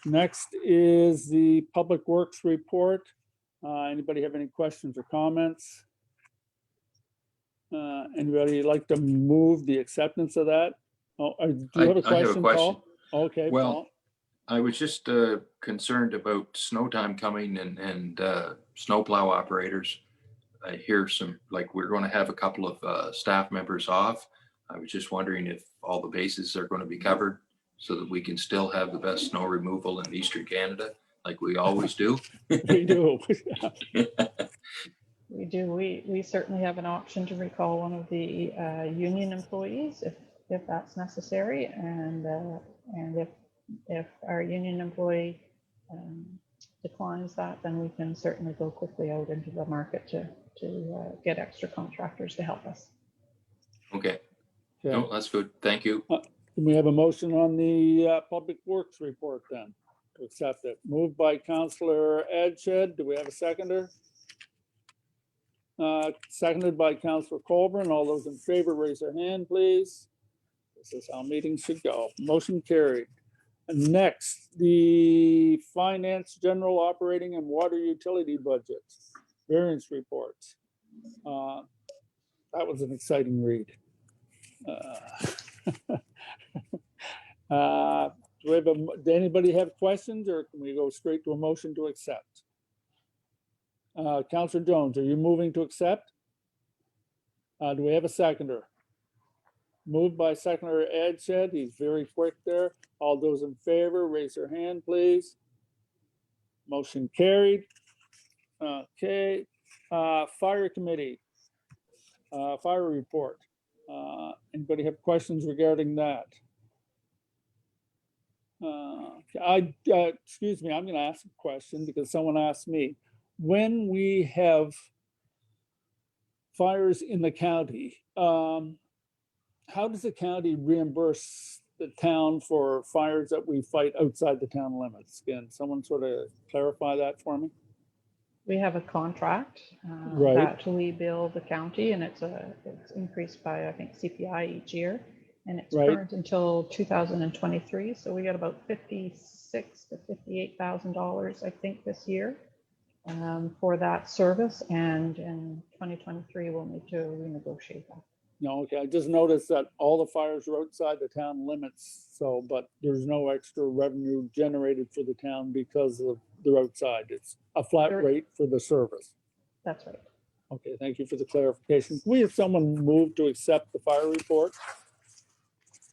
Next is the Public Works report. Anybody have any questions or comments? Anybody like to move the acceptance of that? Oh, do you have a question, Paul? Okay, Well, Paul. I was just concerned about snow time coming and snowplow operators. I hear we're going to have a couple of staff members off. I was just wondering if all the bases are going to be covered so that we can still have the best snow removal in Eastern Canada, like we always do. We do. We do. We certainly have an option to recall one of the union employees if that's necessary, and if our union employee declines that, then we can certainly go quickly out into the market to get extra contractors to help us. Okay. Okay. No, that's good. Thank you. Can we have a motion on the Public Works report then to accept it? Moved by Counselor Edshed. Do we have a seconder? Seconded by Counselor Colburn. All those in favor, raise their hand, please. This is how meetings should go. Motion carried. And next, the Finance, General Operating and Water Utility budgets. variance reports. That was an exciting read. Do anybody have questions, or can we go straight to a motion to accept? Counselor Jones, are you moving to accept? Do we have a seconder? Moved by seconder Ed said, he's very quick there. All those in favor, raise their hand, please. Motion carried. Okay, fire committee, fire report. Anybody have questions regarding that? Excuse me, I'm gonna ask a question because someone asked me. When we have fires in the county, how does the county reimburse the town for fires that we fight outside the town limits? Can someone sort of clarify that for me? We have a contract Right. that we bill the county, and it's increased by, I think, CPI each year, and it's Right. current until 2023. So we got about $56,000 to $58,000, I think, this year for that service, and in 2023 we'll need to renegotiate that. No, okay, I just noticed that all the fires are outside the town limits, so, but there's no extra revenue generated for the town because of they're outside. It's a flat There- rate for the service. That's right. Okay, thank you for the clarification. Can we have someone move to accept the fire report?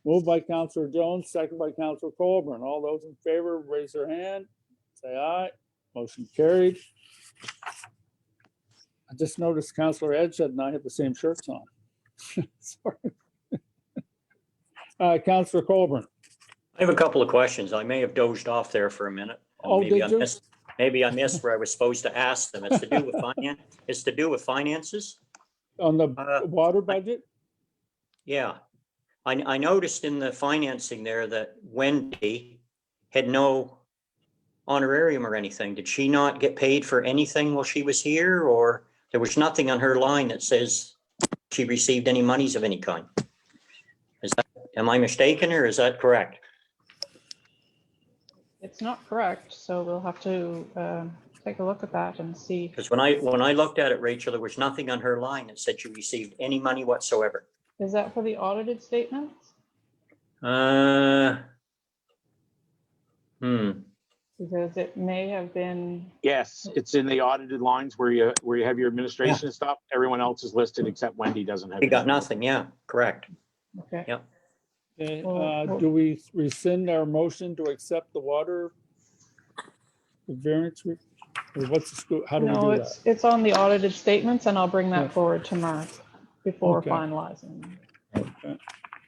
Moved by Councillor Jones, second by Councillor Colburn. All those in favor, raise their hand, say aye. Motion carried. I just noticed Councillor Edshed and I have the same shirts on. Sorry. Councillor Colburn. I have a couple of questions. I may have dozed off there for a minute. Oh, Maybe did I you? maybe I missed where I was supposed to ask them. It's to do with finance. It's to do with finances. On the Uh, water budget? Yeah. I noticed in the financing there that Wendy had no honorarium or anything. Did she not get paid for anything while she was here, or there was nothing on her line that says she received any monies of any kind? Am I mistaken, or is that correct? It's not correct, so we'll have to take a look at that and see. Because when I looked at it, Rachel, there was nothing on her line that said she received any money whatsoever. Is that for the audited statements? Because it may have been, Yes, it's in the audited lines where you have your administration stuff. Everyone else is listed except Wendy doesn't have. We got it. nothing, yeah, correct. okay. Yep. Okay, Well- do we rescind our motion to accept the water variance? Or what's the school, how do we No, do that? it's on the audited statements, and I'll bring Yeah. that forward to Mark before Okay. finalizing.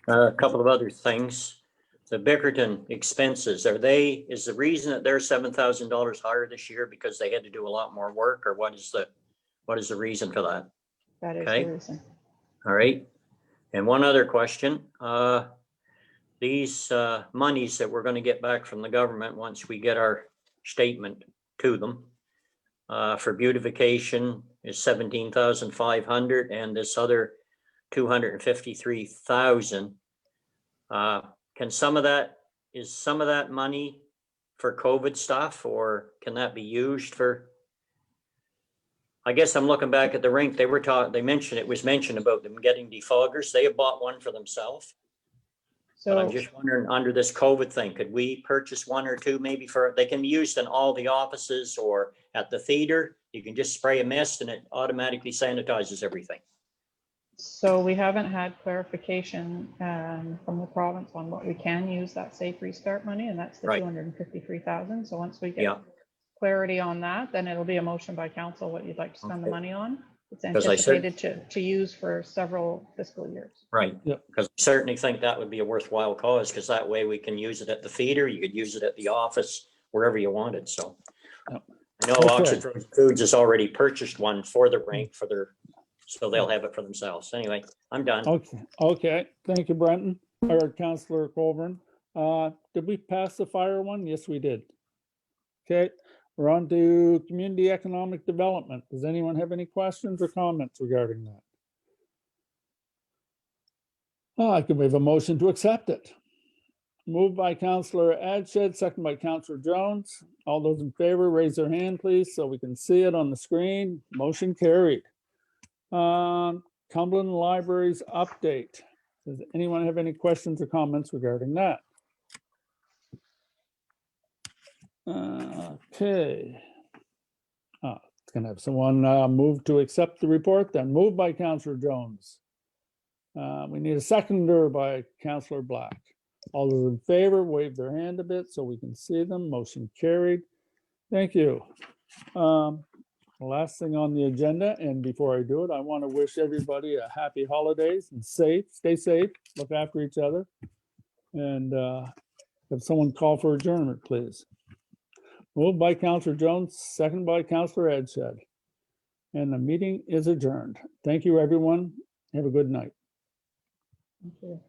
A couple of other things. The Bickerton expenses, is the reason that they're $7,000 higher this year because they had to do a lot more work, or what is the reason for that? That is Okay. the reason. All right. And one other question, these monies that we're going to get back from the government once we get our statement to them for beautification is 17,500, and this other 253,000. Is some of that money for COVID stuff, or can that be used for? I guess I'm looking back at the rink. It was mentioned about them getting defoggers. They have bought one for themselves. But I'm So just wondering, under this COVID thing, could we purchase one or two maybe they can be used in all the offices or at the theater? You can just spray a mist and it automatically sanitizes everything. So we haven't had clarification from the province on what we can use that safe restart money, and that's the Right. 253,000. So once we get Yeah. clarity on that, then it'll be a motion by council what you'd like to spend the Okay. money on. It's 'Cause I said- anticipated to use for several fiscal years. Right. Yep. Because I certainly think that would be a worthwhile cause, because that way we can use it at the theater, you could use it at the office, wherever you wanted, so. Yep. I know Okay. Oxford Frozen Foods has already purchased one for the rink so they'll have it for themselves. Anyway, I'm done. Okay, thank you, Brenton, or Councillor Colburn. Did we pass the fire one? Yes, we did. Okay, we're on to community economic development. Does anyone have any questions or comments regarding that? I can we have a motion to accept it. Moved by Counselor Adshed, second by Counselor Jones. All those in favor, raise their hand, please, so we can see it on the screen. Motion carried. Cumberland Libraries update. Does anyone have any questions or comments regarding that? Okay. It's gonna have someone move to accept the report, then moved by Counselor Jones. We need a seconder by Counselor Black. All those in favor, wave their hand a bit so we can see them. Motion carried. Thank you. Last thing on the agenda, and before I do it, I want to wish everybody a happy holidays and stay safe, look after each other. And have someone call for adjournment, please. Moved by Counselor Jones, second by Counselor Adshed. And the meeting is adjourned. Thank you, everyone. Have a good night. Thank you.